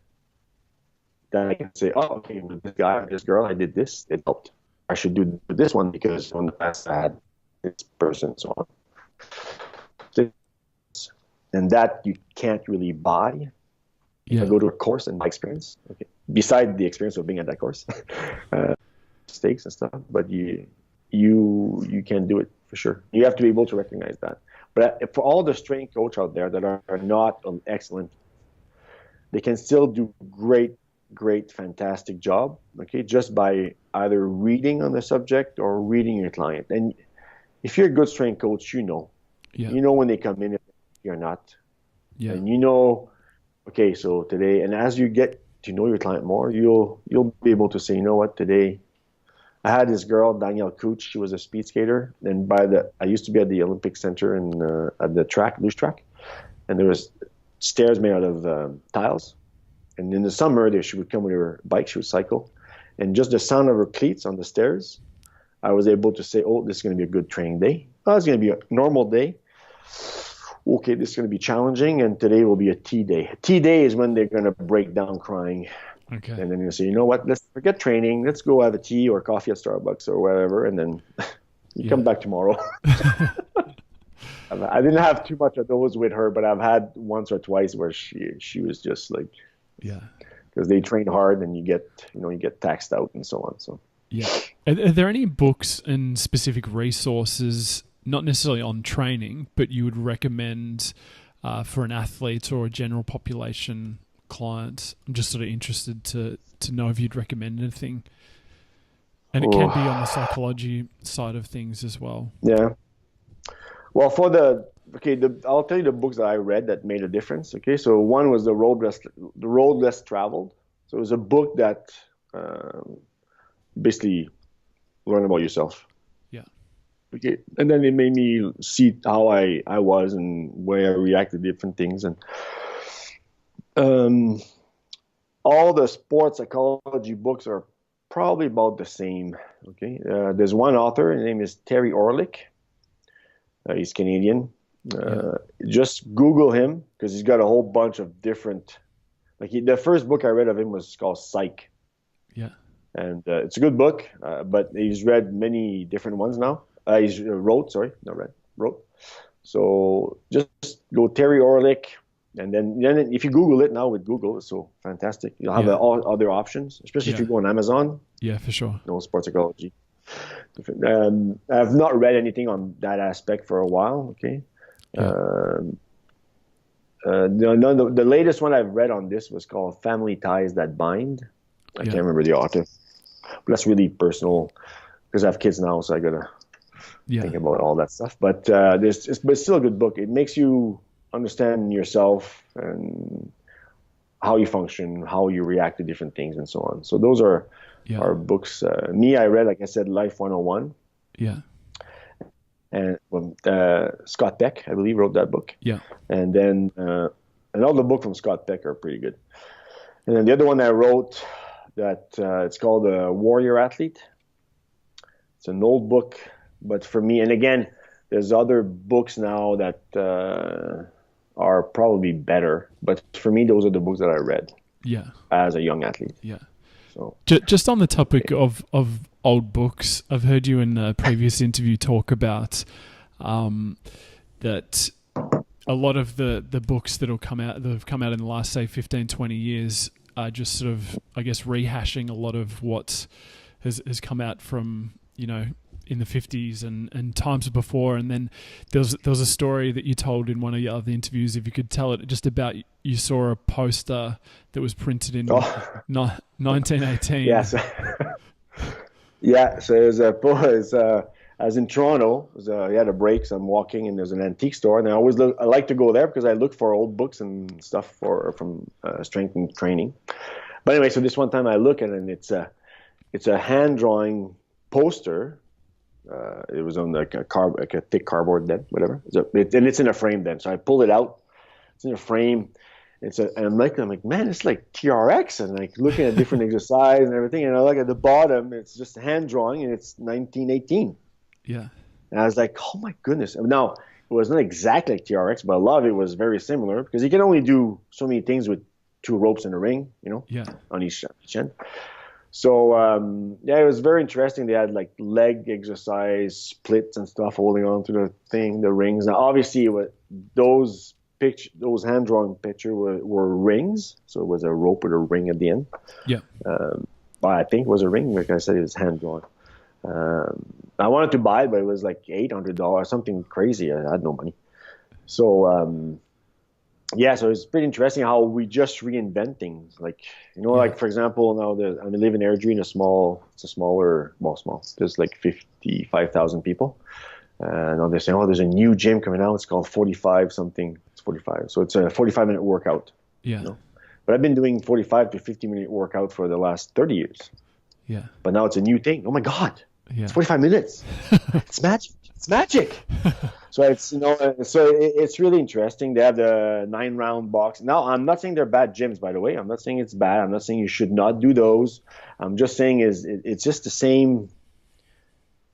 that I can say, oh, okay, with this guy or this girl, I did this, it helped. I should do this one because in the past I had this person, so on. And that you can't really buy. I go to a course and my experience. Okay, beside the experience of being at that course, mistakes and stuff, but you can do it for sure. You have to be able to recognize that. But for all the strength coach out there that are not excellent, they can still do great, fantastic job. Okay, just by either reading on the subject or reading your client. And if you're a good strength coach, you know when they come in, if you're not, and okay, so today, and as you get to know your client more, you'll be able to say, you know what, today. I had this girl, Danielle Cooch. She was a speed skater, and I used to be at the Olympic Center at the Luge track, and there was stairs made out of tiles. And in the summer, she would come with her bike. She would cycle, and just the sound of her cleats on the stairs, I was able to say, "Oh, this is going to be a good training day. Oh, it's going to be a normal day. Okay, this is going to be challenging, and today will be a tea day. A tea day is when they're going to break down crying." Okay. And then you say, you know what, let's forget training. Let's go have a tea or coffee at Starbucks or whatever. And then you come back tomorrow. I didn't have too much of those with her, but I've had once or twice where she was just like, because they train hard and you get taxed out and so on. So, Are there any books and specific resources, not necessarily on training, but you would recommend for an athlete or a general population client? I'm just sort of interested to know if you'd recommend anything. And it can be on the psychology side of things as well. Yeah. Well, I'll tell you the books that I read that made a difference. Okay, so one was The Road Less Traveled. So it was a book that basically learn about yourself. Yeah. Okay, and then it made me see how I was and where I reacted to different things. And all the sports psychology books are probably about the same. Okay, there's one author. His name is Terry Orlick. He's Canadian. Just Google him because he's got a whole bunch of different. The first book I read of him was called Psych. Yeah, and it's a good book, but he's read many different ones now. Wrote. So just go Terry Orlick. And then if you Google it now with Google, it's so fantastic. You'll have all other options, especially if you go on Amazon. Yeah, for sure. Sports psychology. I've not read anything on that aspect for a while. Okay. The latest one I've read on this was called Family Ties That Bind. I can't remember the author. But that's really personal because I have kids now, so I got to think about all that stuff. But it's still a good book. It makes you understand yourself and how you function, how you react to different things, and so on. So those are books. I read, like I said, Life 101. Yeah. and Scott Peck, I believe, wrote that book. Yeah. And then and all the books from Scott Peck are pretty good. And then the other one I wrote that it's called Warrior Athlete. It's an old book, but for me, and again, there's other books now that are probably better, but for me, those are the books that I read. Yeah. As a young athlete. Yeah. So just on the topic of old books, I've heard you in a previous interview talk about that a lot of the books that have come out in the last, say, 15, 20 years are just sort of, I guess, rehashing a lot of what has come out from, in the 50s and times before. And then there was a story that you told in one of your other interviews, if you could tell it, just about you saw a poster that was printed in 1918. Yes. Yeah, so it was I was in Toronto. I had a break, so I'm walking, and there's an antique store, and I like to go there because I look for old books and stuff from strength and training. But anyway, so this one time I look at it, and it's a hand drawing poster. It was on like a thick cardboard then, whatever. And it's in a frame then. So I pulled it out. It's in a frame. And I'm like, man, it's like TRX, and like looking at different exercise and everything. And I look at the bottom, it's just a hand drawing, and it's 1918. Yeah. And I was like, oh my goodness. Now, it was not exactly like TRX, but a lot of it was very similar because you can only do so many things with 2 ropes in a ring, Yeah. on each end. So, it was very interesting. They had like leg exercise, splits and stuff, holding on to the rings. Now, obviously, those hand-drawn pictures were rings. So it was a rope with a ring at the end. Yeah. But I think it was a ring. Like I said, it was hand-drawn. I wanted to buy it, but it was like $800, something crazy. I had no money. So, so it's pretty interesting how we just reinvent things. Like, like for example, now I live in Airdrie in small. There's like 55,000 people. And now they're saying, there's a new gym coming out. It's called 45 something. It's 45. So it's a 45-minute workout. Yeah. But I've been doing 45 to 50-minute workout for the last 30 years. Yeah. But now it's a new thing. Oh my God. Yeah. It's 45 minutes. It's magic. It's magic. So it's really interesting. They have the 9-round box. Now, I'm not saying they're bad gyms, by the way. I'm not saying it's bad. I'm not saying you should not do those. I'm just saying it's just the same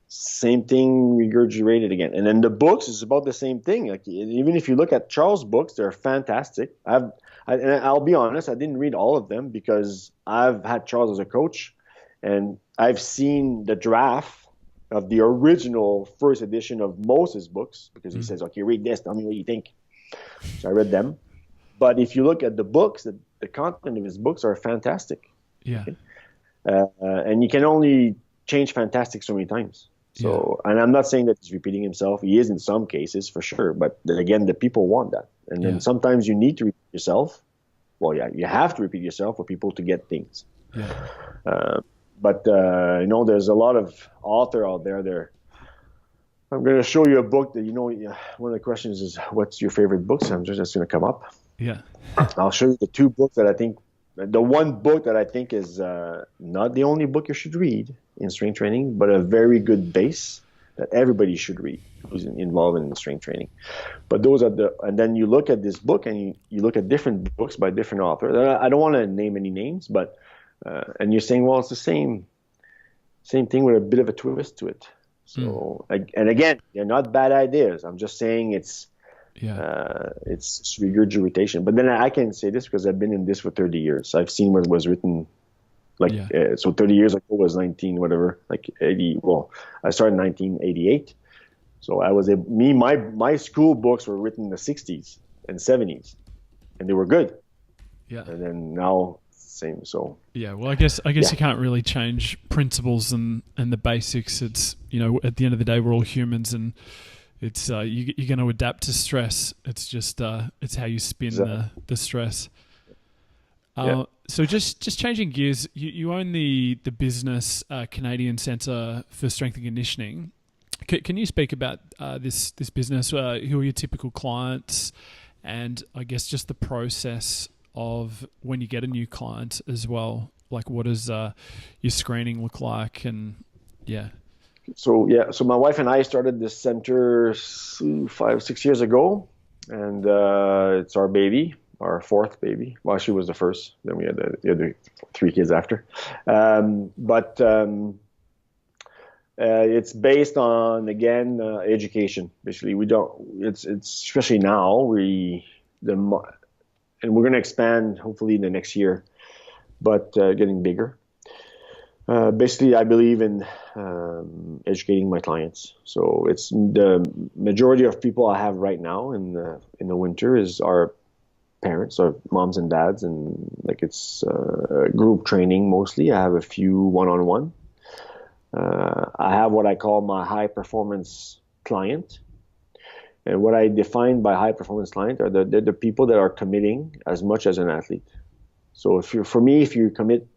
thing regurgitated again. And then the books is about the same thing. Like, even if you look at Charles' books, they're fantastic. And I'll be honest, I didn't read all of them because I've had Charles as a coach, and I've seen the draft of the original first edition of most of his books because he says, okay, read this, tell me what you think. So I read them. But if you look at the books, the content of his books are fantastic. Yeah. Okay? And you can only change fantastic so many times. So, And I'm not saying that he's repeating himself. He is in some cases for sure. But then again, the people want that. And then sometimes you need to repeat yourself. Well, yeah, you have to repeat yourself for people to get things. Yeah. But there's a lot of author out there. I'm going to show you a book that, one of the questions is, what's your favorite book? So I'm just going to come up. Yeah. I'll show you the 2 books that I think, the one book that I think is not the only book you should read in strength training, but a very good base that everybody should read who's involved in strength training. But those are and then you look at this book and you look at different books by different authors. I don't want to name any names, but and you're saying, well, it's the same thing with a bit of a twist to it. So, and again, they're not bad ideas. I'm just saying it's regurgitation. But then I can say this because I've been in this for 30 years. I've seen what was written. So 30 years ago was 80. Well, I started in 1988. So my school books were written in the 60s and 70s, and they were good. Yeah. And then now same. So yeah, well, I guess you can't really change principles and the basics. It's at the end of the day, we're all humans, and it's you're going to adapt to stress. It's just it's how you spin the stress. So just changing gears, you own the business Canadian Centre for Strength and Conditioning. Can you speak about this business? Who are your typical clients, and I guess just the process of when you get a new client as well? Like, what does your screening look like? And So my wife and I started this center 5-6 years ago, and it's our baby, our fourth baby. Well, she was the first. Then we had the other 3 kids after. It's based on, again, education. Basically, we don't. It's especially now and we're going to expand hopefully in the next year, but getting bigger. Basically, I believe in educating my clients. So it's the majority of people I have right now in the winter is our parents, our moms and dads, and like it's group training mostly. I have a few one-on-one. I have what I call my high performance client. And what I define by high performance client are the people that are committing as much as an athlete. So if you commit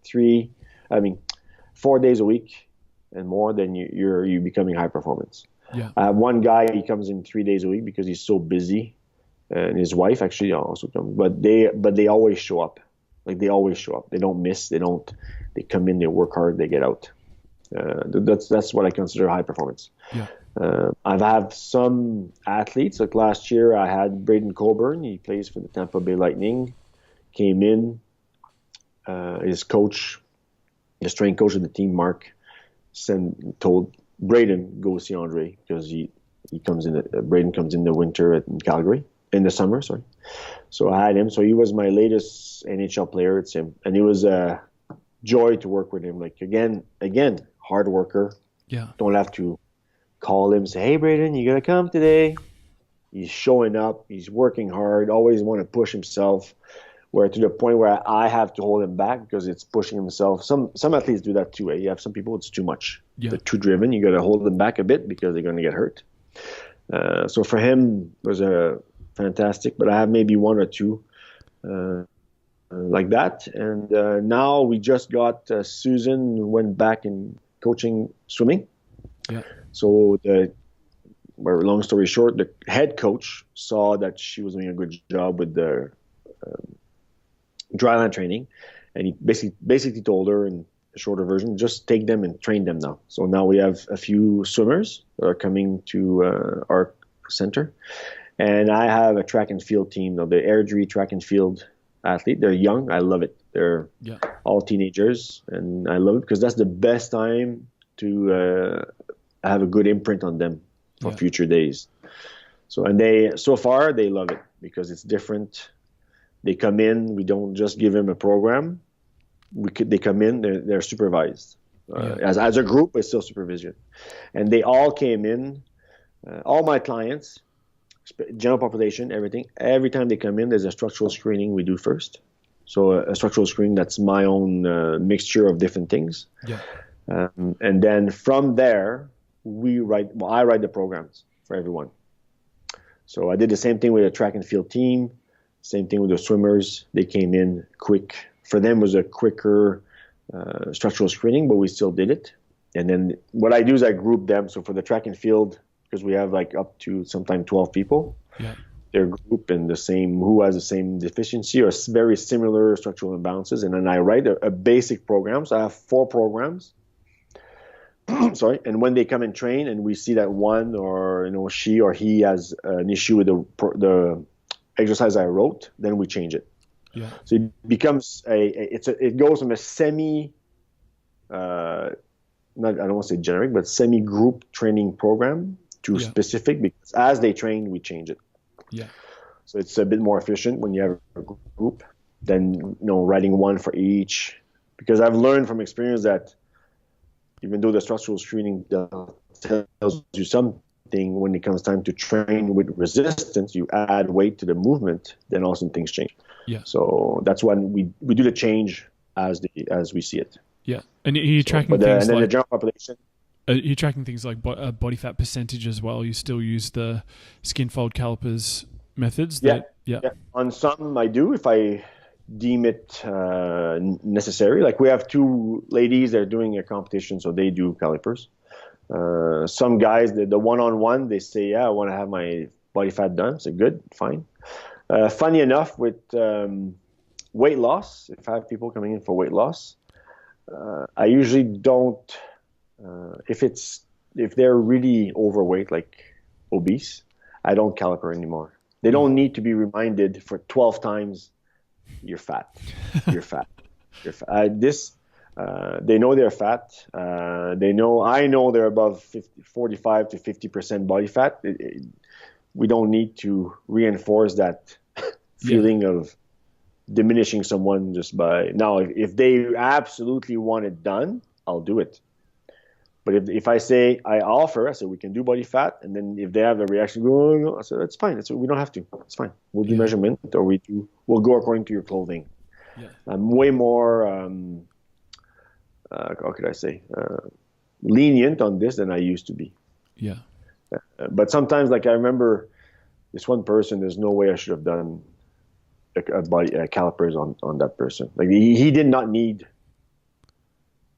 4 days a week and more, then you're becoming high performance. Yeah. I have one guy, he comes in 3 days a week because he's so busy, and his wife actually also comes. But they always show up. Like they always show up. They don't miss. They come in. They work hard. They get out. That's what I consider high performance. Yeah. I've had some athletes. Like last year, I had Braden Colburn. He plays for the Tampa Bay Lightning. Came in. His coach, the strength coach of the team, Mark, told Braden go see Andre because he comes in. Braden comes in the winter in Calgary, in the summer. Sorry. So I had him. So he was my latest NHL player. It's him, and it was a joy to work with him. Like again, hard worker. Yeah. Don't have to call him, say, hey, Braden, you got to come today. He's showing up. He's working hard, always want to push himself, where to the point where I have to hold him back because it's pushing himself. Some athletes do that too. You have some people, it's too much. Yeah. They're too driven. You got to hold them back a bit because they're going to get hurt. So for him, it was fantastic. But I have maybe one or two like that. And now we just got Susan went back in coaching swimming. Yeah. So long story short, the head coach saw that she was doing a good job with the dryland training, and he basically told her in a shorter version, just take them and train them now. So now we have a few swimmers that are coming to our center, and I have a track and field team. Now the Airdrie track and field athlete, they're young. I love it. They're all teenagers, and I love it because that's the best time to have a good imprint on them for future days. So far they love it because it's different. They come in, we don't just give them a program. They come in, they're supervised. As a group, it's still supervision. And they all came in, all my clients, general population, everything. Every time they come in, there's a structural screening we do first. So a structural screening, that's my own mixture of different things. Yeah. And then from there, I write the programs for everyone. So I did the same thing with the track and field team, same thing with the swimmers. They came in quick. For them, it was a quicker structural screening, but we still did it. And then what I do is I group them. So for the track and field, because we have like up to sometimes 12 people, they're grouped in the same, who has the same deficiency or very similar structural imbalances. And then I write a basic program. So I have 4 programs. Sorry, and when they come and train, and we see that one or she or he has an issue with the exercise I wrote, then we change it. Yeah. So it becomes it goes from a semi, I don't want to say generic, but semi group training program to specific, because as they train, we change it. Yeah. So it's a bit more efficient when you have a group than writing one for each, because I've learned from experience that even though the structural screening tells you something, when it comes time to train with resistance, you add weight to the movement, then also things change. Yeah. So that's when we do the change as we see it. Yeah. And you're tracking things and then like the general population. you're tracking things like body fat percentage as well. You still use the skin fold calipers methods. Yeah. On some I do if I deem it necessary. Like we have 2 ladies that are doing a competition, so they do calipers. Some guys, the one-on-one, they say, I want to have my body fat done. So good, fine. Funny enough, with weight loss, if I have people coming in for weight loss, I usually don't, if it's if they're really overweight, like obese, I don't caliper anymore. They don't need to be reminded for 12 times, you're fat, you're fat, you're fat. They know they're fat. I know they're above 45 to 50% body fat. We don't need to reinforce that feeling of diminishing someone just by now. If they absolutely want it done, I'll do it. But if I say, I say we can do body fat, and then if they have a reaction, oh, no, I said, that's fine. We don't have to. It's fine. We'll do measurement, or we'll go according to your clothing. Yeah. I'm way more, how could I say, lenient on this than I used to be. Yeah. But sometimes, like I remember this one person, there's no way I should have done calipers on that person. Like he did not need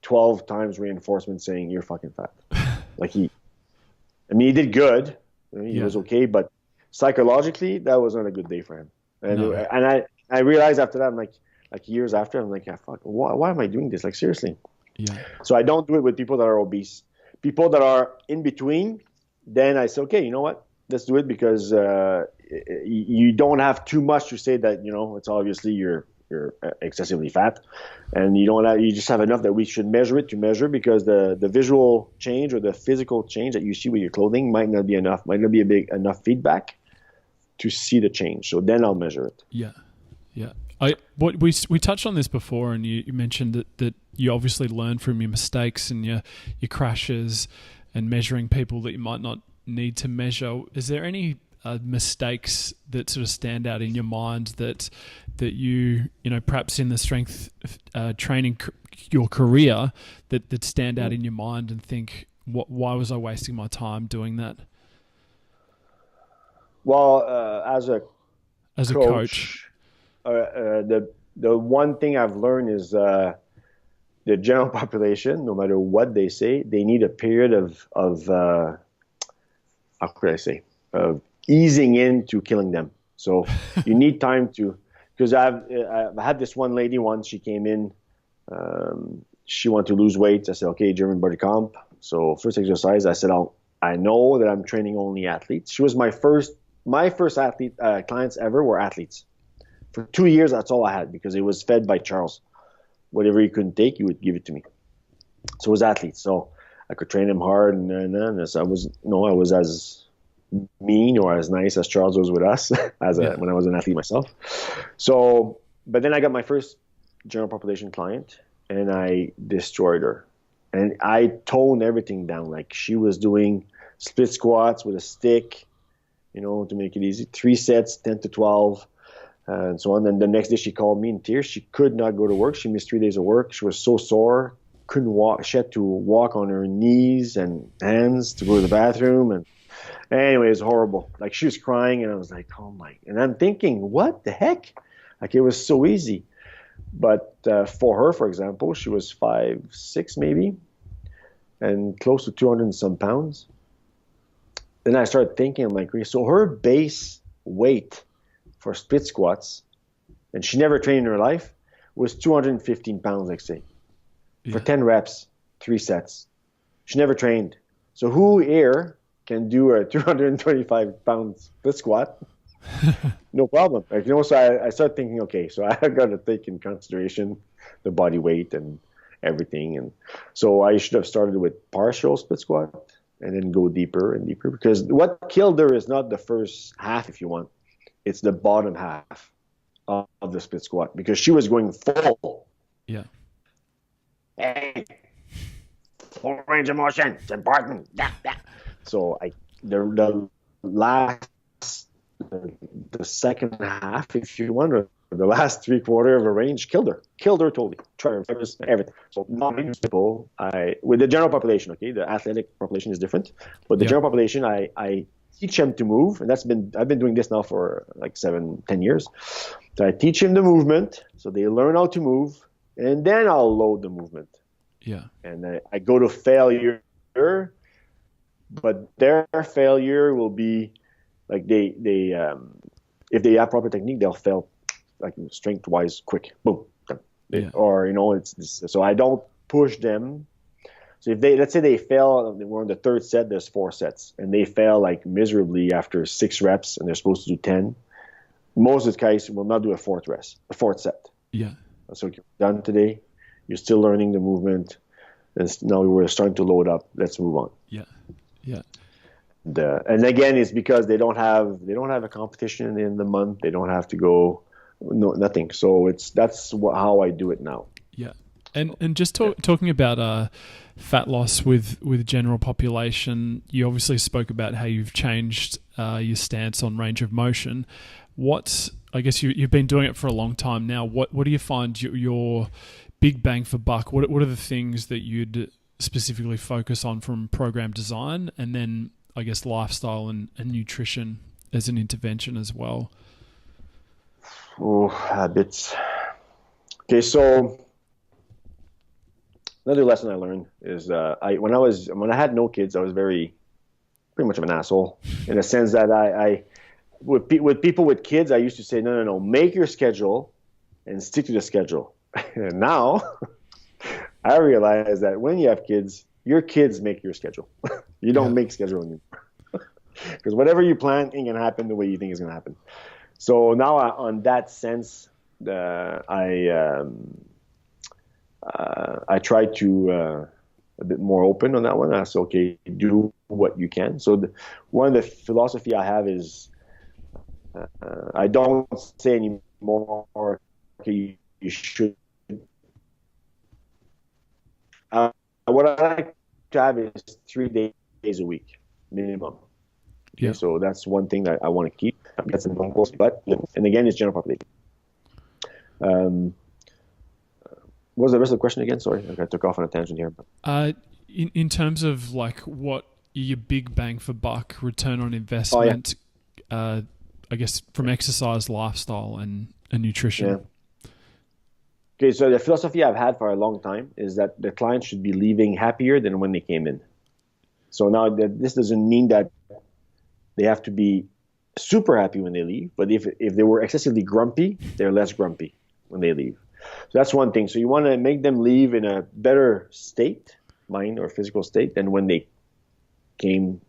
12 times reinforcement saying you're fucking fat. Like he did good. He was okay, but psychologically that was not a good day for him. And I realized after that, I'm like years after, I'm like, yeah, fuck, why am I doing this? Like seriously. Yeah. So I don't do it with people that are obese. People that are in between, then I say, okay, you know what? Let's do it, because you don't have too much to say that, it's obviously you're excessively fat, and you just have enough that we should measure it, because the visual change or the physical change that you see with your clothing might not be enough feedback to see the change. So then I'll measure it. Yeah. We touched on this before, and you mentioned that you obviously learn from your mistakes and your crashes, and measuring people that you might not need to measure. Is there any mistakes that sort of stand out in your mind that you perhaps in the strength training your career that stand out in your mind and think, why was I wasting my time doing that? Well, as a coach, the one thing I've learned is the general population, no matter what they say, they need a period of how could I say, of easing into killing them. So you need time because I've had this one lady once. She came in, she wanted to lose weight. I said, okay, German body comp. So first exercise, I said, I know that I'm training only athletes. She was my first athlete. Clients ever were athletes. For 2 years, that's all I had, because it was fed by Charles. Whatever he couldn't take, he would give it to me. So it was athletes. So I could train him hard, and so I was as mean or as nice as Charles was with us when I was an athlete myself. So, but then I got my first general population client, and I destroyed her, and I toned everything down. Like she was doing split squats with a stick, to make it easy, 3 sets, 10 to 12. And so on. And the next day she called me in tears. She could not go to work. She missed 3 days of work. She was so sore, couldn't walk. She had to walk on her knees and hands to go to the bathroom. And anyway, it was horrible. Like she was crying, and I was like, oh my. And I'm thinking, what the heck? Like it was so easy. But for her, for example, she was 5'6" maybe, and close to 200 and some pounds. Then I started thinking, I'm like, so her base weight for split squats, and she never trained in her life, was 215 pounds, let's say, for 10 reps, 3 sets. She never trained. So who here can do a 225 pound split squat? No problem. Like, so I started thinking, okay, so I got to take in consideration the body weight and everything. And so I should have started with partial split squat and then go deeper and deeper, because what killed her is not the first half, if you want. It's the bottom half of the split squat, because she was going full. Yeah. Hey, full range of motion. It's important. So the second half, if you want, or the last 3/4 of a range killed her totally. Everything. So not simple. With the general population, okay, the athletic population is different, but the general population, I teach him to move, and I've been doing this now for like 7-10 years. So I teach him the movement, so they learn how to move, and then I'll load the movement. Yeah. And I go to failure, but their failure will be like they if they have proper technique, they'll fail like strength wise quick, boom, done. Or it's this, so I don't push them. So if they, let's say they fail, we're on the third set, there's 4 sets, and they fail like miserably after 6 reps, and they're supposed to do 10. Most of the guys will not do a fourth set. Yeah. So you're done today. You're still learning the movement, and now we're starting to load up. Let's move on. Yeah. Yeah. And again, it's because they don't have a competition in the month. They don't have to go, nothing. So that's how I do it now. Yeah. And just talking about fat loss with general population, you obviously spoke about how you've changed your stance on range of motion. I guess you've been doing it for a long time now. What do you find your big bang for buck? What are the things that you'd specifically focus on from program design, and then I guess lifestyle and nutrition as an intervention as well? Oh, habits. Okay, so another lesson I learned is when I had no kids, I was pretty much of an asshole, in the sense that I with people with kids, I used to say, no, make your schedule and stick to the schedule. And now I realize that when you have kids, your kids make your schedule. You don't make schedule anymore. Because whatever you plan ain't going to happen the way you think it's going to happen. So now on that sense, I try to a bit more open on that one. I say, okay, do what you can. So one of the philosophy I have is I don't say anymore, okay, you should. What I like to have is 3 days a week minimum. Yeah. Okay, so that's one thing that I want to keep. That's an goal, but and again, it's general population. What was the rest of the question again? Sorry, I took off on a tangent here. But. In terms of like what your big bang for buck return on investment, I guess from exercise, lifestyle, and nutrition. Yeah. Okay, so the philosophy I've had for a long time is that the client should be leaving happier than when they came in. So now this doesn't mean that they have to be super happy when they leave, but if they were excessively grumpy, they're less grumpy when they leave. So that's one thing. So you want to make them leave in a better state, mind or physical state, than when they came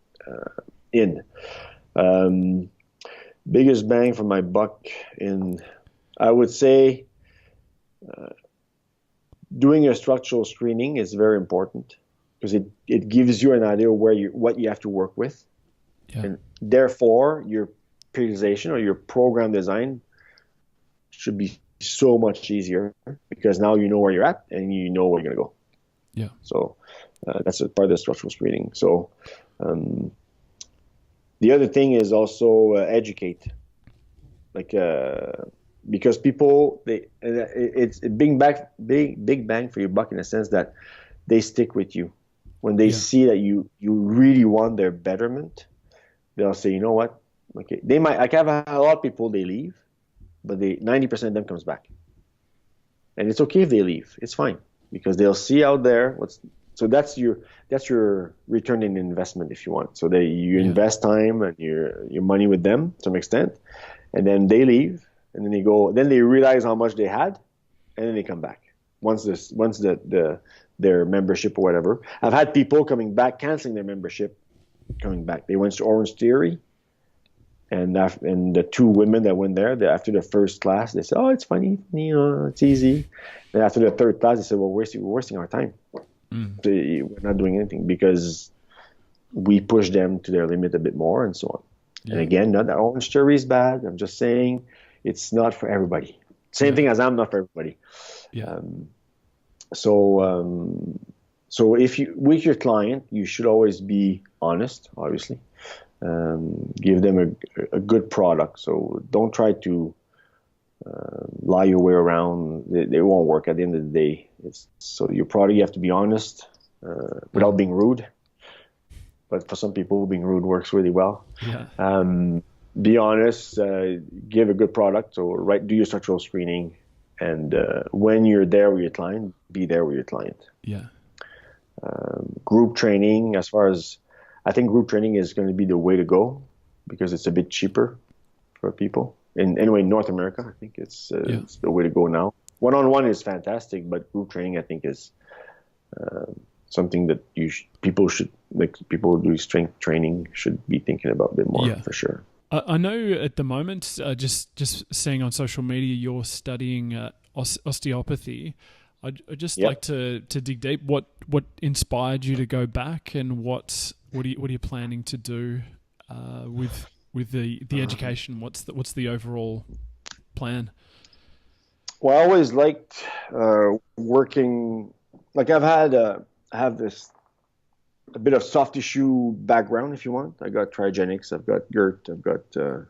in. Biggest bang for my buck I would say, doing a structural screening is very important, because it gives you an idea what you have to work with. Yeah. And therefore your periodization or your program design should be so much easier, because now you know where you're at and you know where you're going to go. Yeah. So that's a part of the structural screening. So the other thing is also educate, because people, it's a big bang for your buck, in a sense that they stick with you when they see that you really want their betterment. They'll say, you know what? Okay, they might. I have a lot of people, they leave, but 90% of them comes back, and it's okay if they leave. It's fine, because they'll see out there so that's your return in investment, if you want. So you invest time and your money with them to some extent, and then they leave, and then they realize how much they had, and then they come back once their membership or whatever. I've had people coming back, canceling their membership, coming back. They went to Orange Theory, and the 2 women that went there, after the first class, they said, "Oh, it's funny, it's easy." And after the third class, they said, "Well, we're wasting our time. We're not doing anything," because we push them to their limit a bit more, and so on. Yeah. And again, not that Orange Theory is bad. I'm just saying it's not for everybody. Same thing as I'm not for everybody. Yeah. So if you, with your client, you should always be honest, obviously. Give them a good product. So don't try to lie your way around. They won't work at the end of the day. So your product, you have to be honest without being rude. But for some people, being rude works really well. Yeah. Be honest, give a good product. So do your structural screening. And when you're there with your client, be there with your client. Yeah. Group training, I think group training is going to be the way to go, because it's a bit cheaper for people. Anyway, in North America, I think it's the way to go now. One-on-one is fantastic, but group training, I think, is something that people should, like people who do strength training should be thinking about a bit more, for sure. I know at the moment, just seeing on social media, you're studying osteopathy. I'd just like to dig deep. What inspired you to go back, and what are you planning to do with the education? What's the overall plan? Well, I always liked working. Like I have this a bit of soft tissue background, if you want. I got cryogenics, I've got GERT, I've got a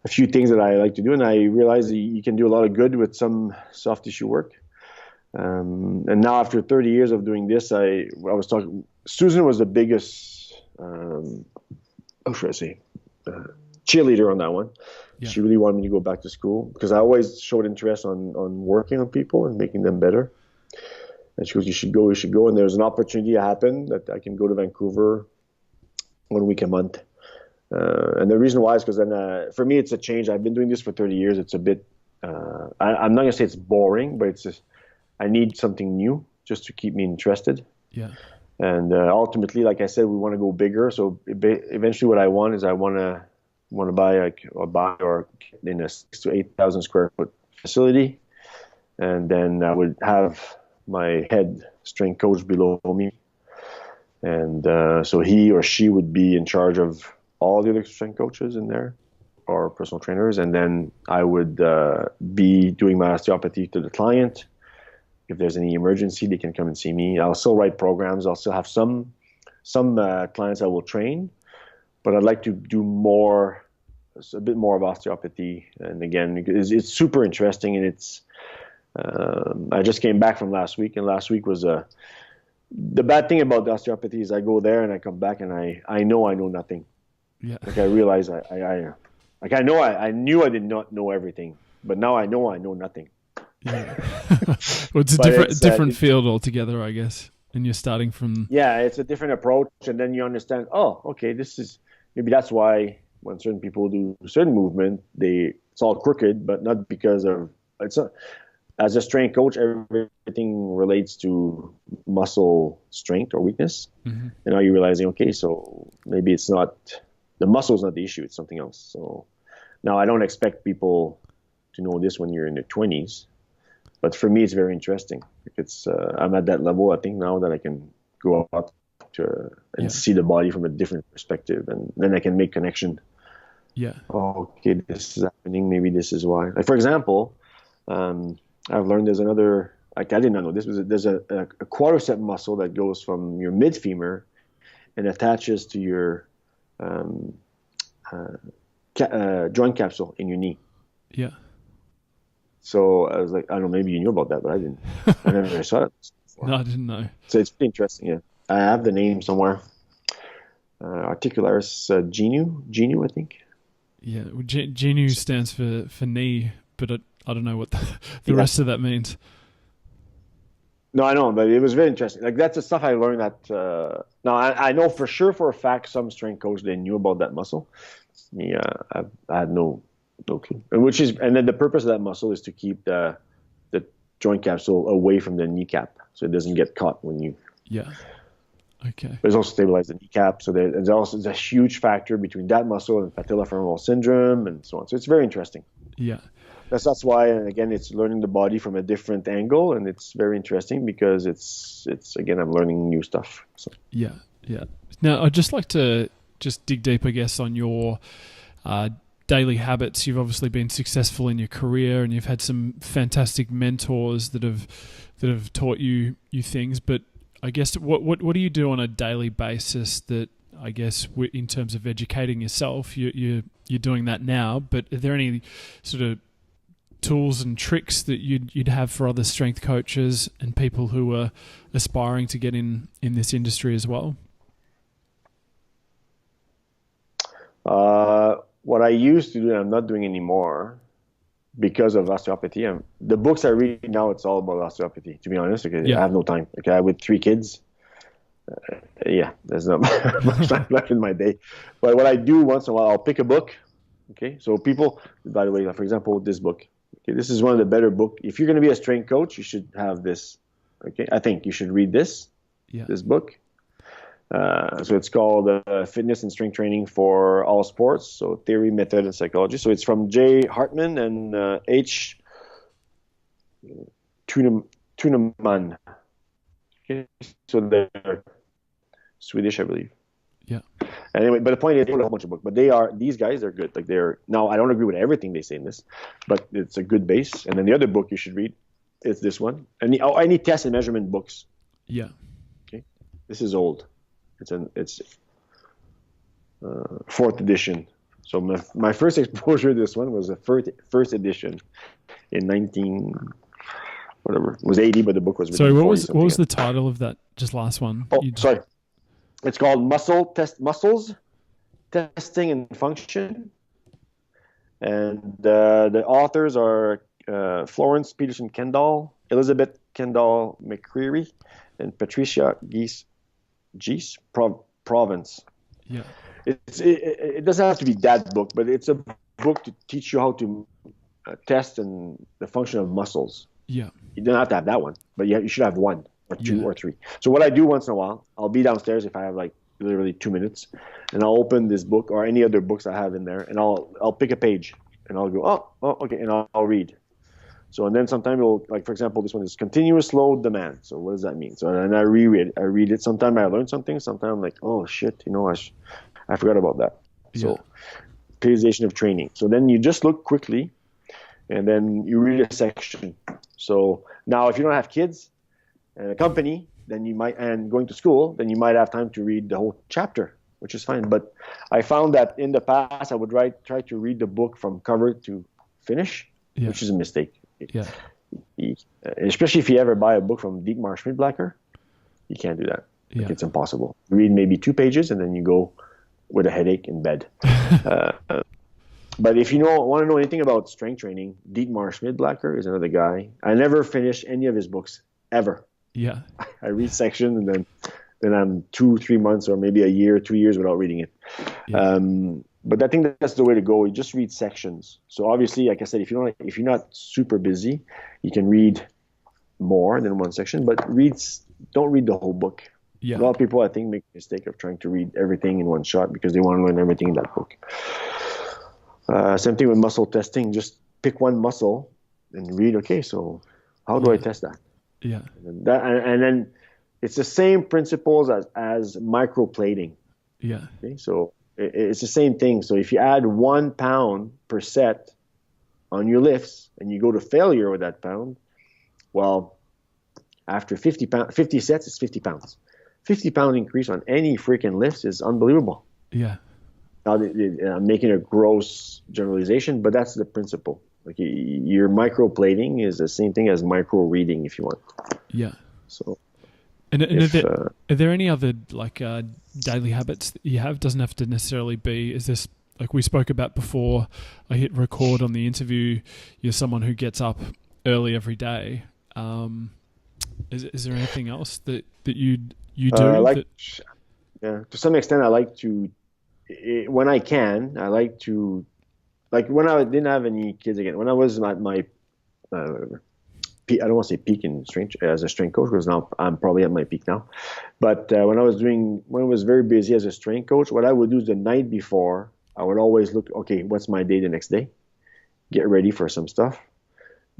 few things that I like to do, and I realize that you can do a lot of good with some soft tissue work. And now after 30 years of doing this, I was talking. Susan was the biggest, how should I say, cheerleader on that one. Yeah. She really wanted me to go back to school because I always showed interest on working on people and making them better. And she goes, you should go. And there's an opportunity that happened that I can go to Vancouver 1 week a month. And the reason why is because then for me, it's a change. I've been doing this for 30 years. It's a bit, I'm not going to say it's boring, but it's just, I need something new just to keep me interested. Yeah. And ultimately, like I said, we want to go bigger. So eventually what I want is I want to buy or in a 6,000 to 8,000 square foot facility. And then I would have my head strength coach below me. And so he or she would be in charge of all the other strength coaches in there or personal trainers. And then I would be doing my osteopathy to the client. If there's any emergency, they can come and see me. I'll still write programs. I'll still have some clients I will train, but I'd like to do a bit more of osteopathy. And again, it's super interesting, and it's. I just came back from last week, and last week was the bad thing about the osteopathy is I go there and I come back and I know nothing. Yeah. Like I realize I knew I did not know everything, but now I know nothing. Yeah. Well, it's a different field altogether, I guess. And you're starting from. Yeah, it's a different approach, and then you understand. Oh, okay, maybe that's why when certain people do certain movement, it's all crooked, but not because of it's not. As a strength coach, everything relates to muscle strength or weakness. Mm-hmm. And now you're realizing, okay, so maybe it's not the muscle is not the issue; it's something else. So now I don't expect people to know this when you're in their 20s. But for me, it's very interesting. I'm at that level, I think, now that I can go out and see the body from a different perspective, and then I can make connection. Yeah. Oh, okay, this is happening. Maybe this is why. Like for example, I've learned there's another. Like I did not know this. There's a quadricep muscle that goes from your mid femur and attaches to your joint capsule in your knee. Yeah. So I was like, I don't know, maybe you knew about that, but I didn't. I never saw it before. No, I didn't know. So it's pretty interesting, yeah. I have the name somewhere. Articularis genu, I think. Yeah, well, genu stands for knee, but I don't know what the rest of that means. No, I know, but it was very interesting. Like that's the stuff I learned that. Now I know for a fact some strength coach they knew about that muscle. Me, I had no clue. And then the purpose of that muscle is to keep the joint capsule away from the kneecap, so it doesn't get caught when you. Yeah. Okay. But it's also stabilize the kneecap, so there's a huge factor between that muscle and patellofemoral syndrome and so on. So it's very interesting. Yeah. That's why, and again, it's learning the body from a different angle, and it's very interesting because it's again, I'm learning new stuff. So. Yeah. Now, I'd just like to dig deep, I guess, on your daily habits. You've obviously been successful in your career, and you've had some fantastic mentors that have taught you things. But I guess what do you do on a daily basis that I guess in terms of educating yourself, you're doing that now? But are there any sort of tools and tricks that you'd have for other strength coaches and people who are aspiring to get in this industry as well? What I used to do, and I'm not doing anymore because of osteopathy. The books I read now, it's all about osteopathy, to be honest. Okay, I have no time. Okay, with 3 kids, there's not much time left in my day. But what I do once in a while, I'll pick a book. Okay, so people, by the way, for example, this book. Okay, this is one of the better books. If you're going to be a strength coach, you should have this. Okay, I think you should read this. Yeah. this book. So it's called Fitness and Strength Training for All Sports. So Theory, Method, and Psychology. So it's from J. Hartman and H. Tuneman. Okay. So they're Swedish, I believe. Yeah. Anyway, but the point is, they wrote a whole bunch of books. But these guys are good. Like now, I don't agree with everything they say in this, but it's a good base. And then the other book you should read is this one. And any test and measurement books. Yeah. Okay. This is old. It's fourth edition. So my first exposure to this one was the first edition in 19 whatever. It was 80, but the book was written. Sorry, what was the title of that just last one? Oh, sorry. It's called Muscles Testing and Function. And the authors are Florence Peterson Kendall, Elizabeth Kendall McCreary, and Patricia Geese Province. Yeah. It doesn't have to be that book, but it's a book to teach you how to test and the function of muscles. Yeah. You don't have to have that one, but you should have one or two or three. So what I do once in a while, I'll be downstairs if I have like literally 2 minutes, and I'll open this book or any other books I have in there, and I'll pick a page and I'll go, oh okay, and I'll read. So and then sometimes it'll, like for example, this one is continuous load demand. So what does that mean? So and I read it. Sometimes I learn something. Sometimes I'm like, oh shit, I forgot about that. So periodization of training. So then you just look quickly, and then you read a section. So now if you don't have kids and a company, then you might, and going to school, then you might have time to read the whole chapter, which is fine. But I found that in the past, I would try to read the book from cover to finish, which is a mistake. Yeah. Especially if you ever buy a book from Dietmar Schmidblacker, you can't do that. Like, it's impossible. Read maybe 2 pages and then you go with a headache in bed. But if you want to know anything about strength training, Dietmar Schmidblacker is another guy. I never finish any of his books ever. Yeah. I read sections and then I'm 2-3 months or maybe a year, 2 years without reading it. Yeah. But I think that's the way to go. You just read sections. So obviously, like I said, if you're not super busy, you can read more than one section. But don't read the whole book. Yeah. A lot of people, I think, make the mistake of trying to read everything in one shot because they want to learn everything in that book. Same thing with muscle testing. Just pick one muscle and read. Okay, so how do I test that? Yeah. And then it's the same principles as microplating. Yeah. Okay, so it's the same thing. So if you add 1 pound per set on your lifts and you go to failure with that pound, well, after 50 sets, it's 50 pounds. 50-pound increase on any freaking lifts is unbelievable. Yeah. Now, I'm making a gross generalization, but that's the principle. Like your microplating is the same thing as micro reading, if you want. Yeah. So. And are there any other daily habits that you have? Doesn't have to necessarily be. Is this like we spoke about before? I hit record on the interview. You're someone who gets up early every day. Is there anything else that you do? To some extent, I like to. When I can, I like to. Like when I didn't have any kids again. When I was at my. I don't want to say peak in strength as a strength coach because now I'm probably at my peak now. But when I was very busy as a strength coach, what I would do is the night before, I would always look, okay, what's my day the next day? Get ready for some stuff.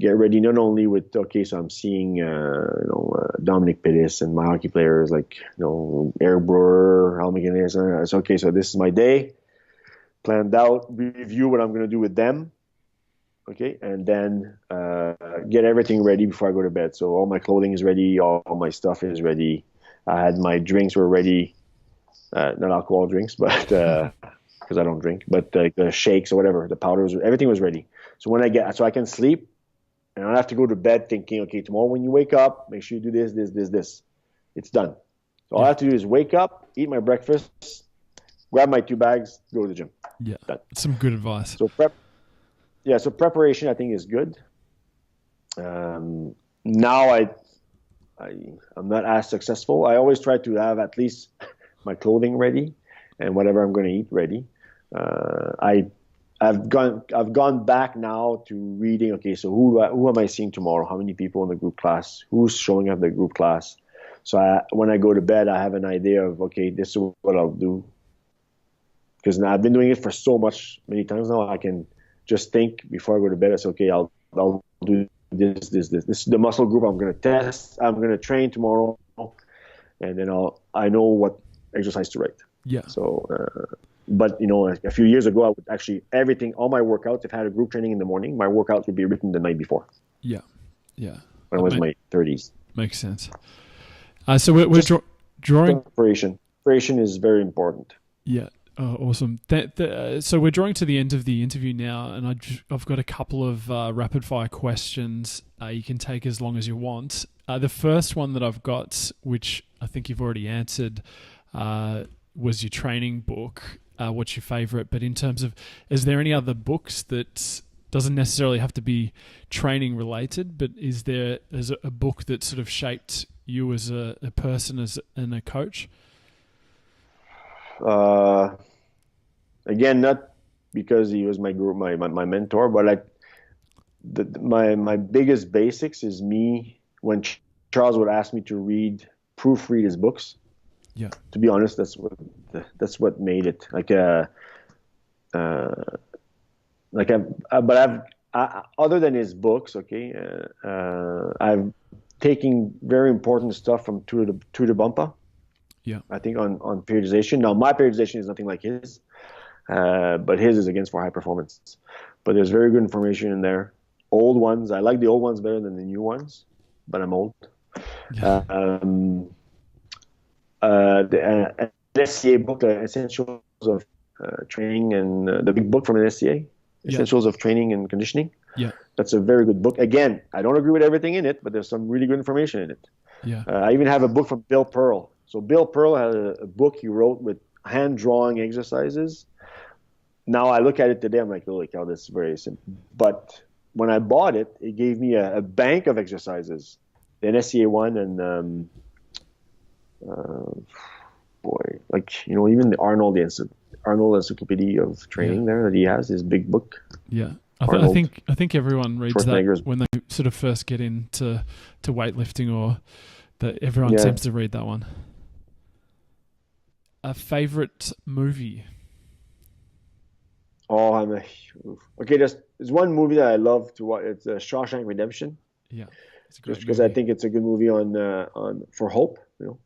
Get ready not only with, so I'm seeing, Dominic Pittis and my hockey players like, Eric Brewer, Al McGinnis. It's okay, so this is my day. Planned out, review what I'm going to do with them. Okay, and then get everything ready before I go to bed. So all my clothing is ready, all my stuff is ready. I had my drinks were ready, not alcohol drinks, but because I don't drink, but the shakes or whatever, the powders, everything was ready. So when I can sleep, and I don't have to go to bed thinking, okay, tomorrow when you wake up, make sure you do this. It's done. So all I have to do is wake up, eat my breakfast, grab my 2 bags, go to the gym. Yeah, done. Some good advice. So so preparation I think is good. Now I'm not as successful. I always try to have at least my clothing ready and whatever I'm going to eat ready. I've gone back now to reading. Okay, so who am I seeing tomorrow? How many people in the group class? Who's showing up in the group class? So when I go to bed, I have an idea of, okay, this is what I'll do. Because now I've been doing it for many times now. I can just think before I go to bed. I say, okay, I'll do this. This is the muscle group I'm going to test. I'm going to train tomorrow, and then I know what exercise to write. Yeah. So, but a few years ago, I would actually all my workouts. If I had a group training in the morning, my workouts would be written the night before. Yeah. Yeah. When I was in my 30s. Makes sense. So we're drawing. Preparation is very important. Yeah. Oh, awesome. So we're drawing to the end of the interview now, and I've got a couple of rapid fire questions. You can take as long as you want. The first one that I've got, which I think you've already answered, was your training book. What's your favorite? But in terms of, is there any other books that doesn't necessarily have to be training related, but is there a book that sort of shaped you as a person and a coach? Again, not because he was my mentor, but my biggest basics is me when Charles would ask me to proofread his books. Yeah. To be honest, that's what made it other than his books, okay, I've taken very important stuff from Tour de Bumpa. Yeah. I think on periodization. Now, my periodization is nothing like his, but his is against for high performance. But there's very good information in there. Old ones, I like the old ones better than the new ones, but I'm old. Yeah. The SCA book, the Essentials of Training, and the big book from an SCA, Essentials of Training and Conditioning. Yeah. That's a very good book. Again, I don't agree with everything in it, but there's some really good information in it. Yeah. I even have a book from Bill Pearl. So Bill Pearl had a book he wrote with hand-drawing exercises. Now I look at it today, I'm like, holy cow, this is very simple. But when I bought it, it gave me a bank of exercises. The NSCA one and, even the Arnold Encyclopedia of Training there that he has, his big book. Yeah. I think everyone reads that when they sort of first get into weightlifting, or that everyone seems to read that one. A favorite movie? Oh, okay. There's one movie that I love to watch. It's Shawshank Redemption. Yeah, it's just because I think it's a good movie on for hope. The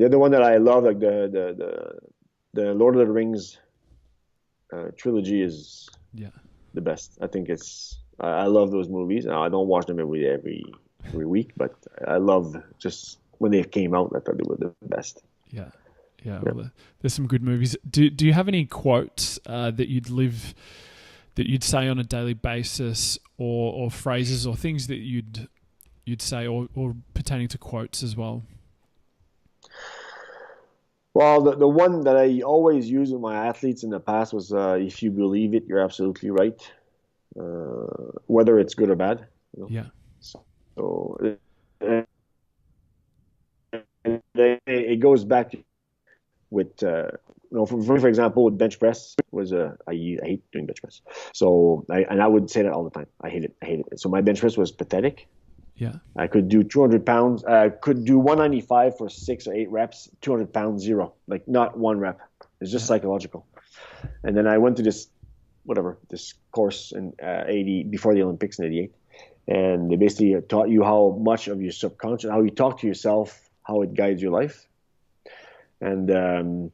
other one that I love, like the Lord of the Rings trilogy, is the best. I think I love those movies. I don't watch them every week, but I love just when they came out. I thought they were the best. Yeah. Yeah, well, there's some good movies. Do you have any quotes that you'd say on a daily basis, or phrases or things that you'd say, or pertaining to quotes as well? Well, the one that I always use with my athletes in the past was, if you believe it, you're absolutely right, whether it's good or bad. Yeah. So it goes back to with for example, with bench press was I hate doing bench press, so I would say that all the time. I hate it. So my bench press was pathetic. Yeah, I could do 200 pounds. I could do 195 for 6 or 8 reps. 200 pounds, zero, like not one rep. It's just psychological. And then I went to this course in 80 before the Olympics in '88, and they basically taught you how much of your subconscious, how you talk to yourself, how it guides your life. And I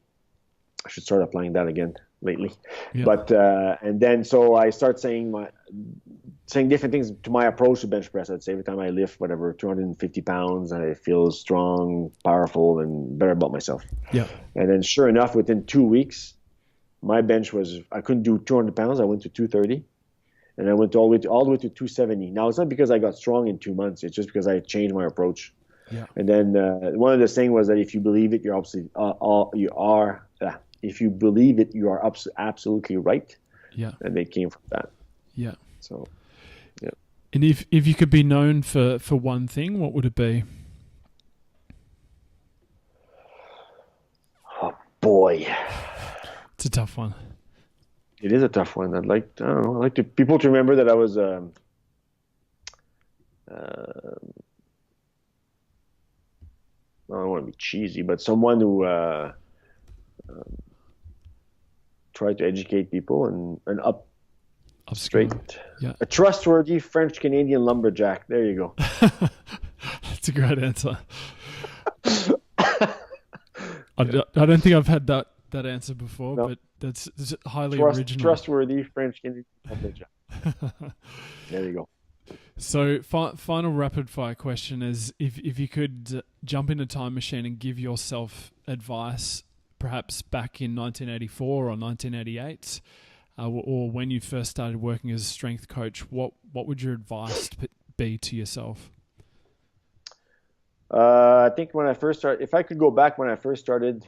should start applying that again lately. Yeah. But and then so I start saying different things to my approach to bench press. I'd say every time I lift 250 pounds, I feel strong, powerful, and better about myself. Yeah. And then sure enough, within 2 weeks, my bench I couldn't do 200 pounds. I went to 230, and I went all the way to 270. Now it's not because I got strong in 2 months. It's just because I changed my approach. Yeah. And then one of the saying was that if you believe it, if you believe it, you are absolutely right. Yeah. And they came from that. Yeah. So, yeah. And if you could be known for one thing, what would it be? Oh boy, it's a tough one. It is a tough one. I'd like people to remember that I was I don't want to be cheesy, but someone who tried to educate people and up straight. Yeah. A trustworthy French-Canadian lumberjack. There you go. That's a great answer. I don't think I've had that answer before, No. but that's highly original. Trustworthy French-Canadian lumberjack. There you go. So, final rapid fire question is: if you could jump in a time machine and give yourself advice, perhaps back in 1984 or 1988, or when you first started working as a strength coach, what would your advice be to yourself? I think when I first started, if I could go back when I first started,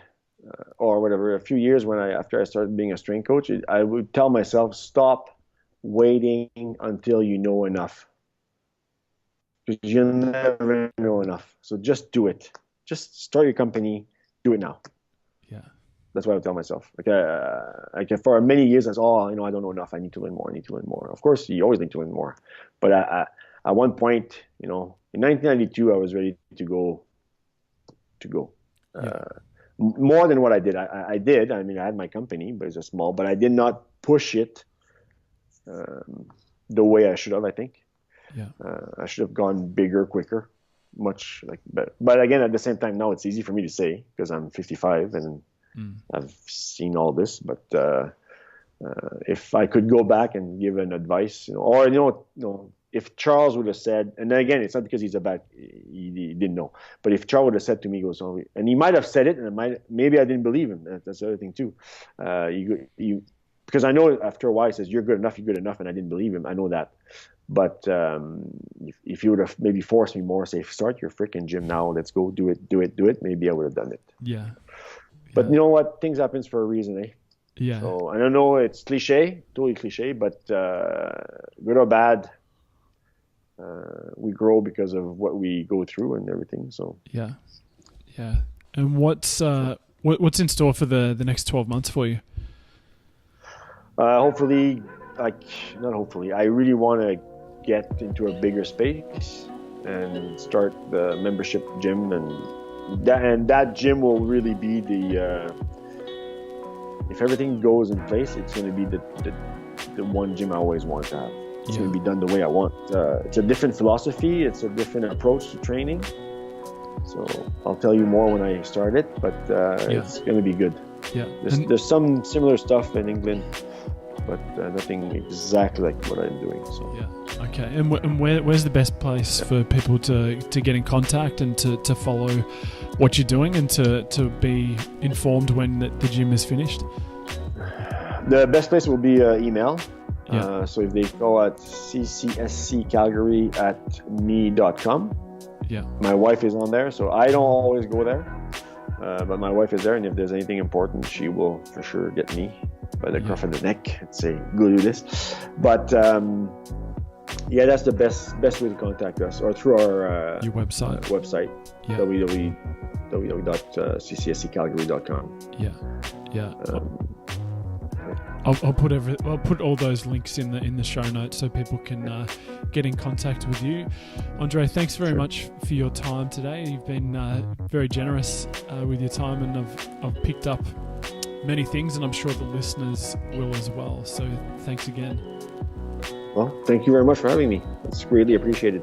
or whatever, a few years after I started being a strength coach, I would tell myself, stop waiting until you know enough. Because you'll never know enough. So just do it. Just start your company. Do it now. Yeah. That's what I would tell myself. For many years, I said, I don't know enough. I need to learn more. Of course, you always need to learn more. But at one point, in 1992, I was ready to go. Yeah. More than what I did. I did. I mean, I had my company, but it was small. But I did not push it the way I should have, I think. Yeah. I should have gone bigger, quicker, much better. But again, at the same time, now it's easy for me to say because I'm 55 and I've seen all this. But if I could go back and give an advice, if Charles would have said, and then again, it's not because he didn't know, but if Charles would have said to me, and he might have said it, and maybe I didn't believe him. That's the other thing too. Because I know after a while he says, you're good enough, and I didn't believe him. I know that. But if you would have maybe forced me more, say, start your freaking gym now, let's go, do it, maybe I would have done it. Yeah. But you know what? Things happens for a reason, eh? Yeah. So I don't know, it's totally cliche, but good or bad, we grow because of what we go through and everything. So yeah. And what's in store for the next 12 months for you? Hopefully, not hopefully, I really want to get into a bigger space and start the membership gym, and that gym will really be if everything goes in place, it's going to be the one gym I always want to have. It's going to be done the way I want. It's a different philosophy. It's a different approach to training. So I'll tell you more when I start it, but it's going to be good. Yeah. There's some similar stuff in England, but nothing exactly like what I'm doing. So yeah. Okay. And where's the best place for people to get in contact and to follow what you're doing and to be informed when the gym is finished? The best place will be email. Yeah. So if they go at ccsccalgary@me.com. Yeah. My wife is on there, so I don't always go there. But my wife is there, and if there's anything important, she will for sure get me by the cuff of the neck and say, go do this. But that's the best way to contact us, or through our your website. Yeah. www.ccsccalgary.com. Yeah. I'll put all those links in the show notes so people can get in contact with you. Andre, thanks very much for your time today. You've been very generous with your time, and I've picked up many things, and I'm sure the listeners will as well. So thanks again. Well, thank you very much for having me. It's greatly appreciated.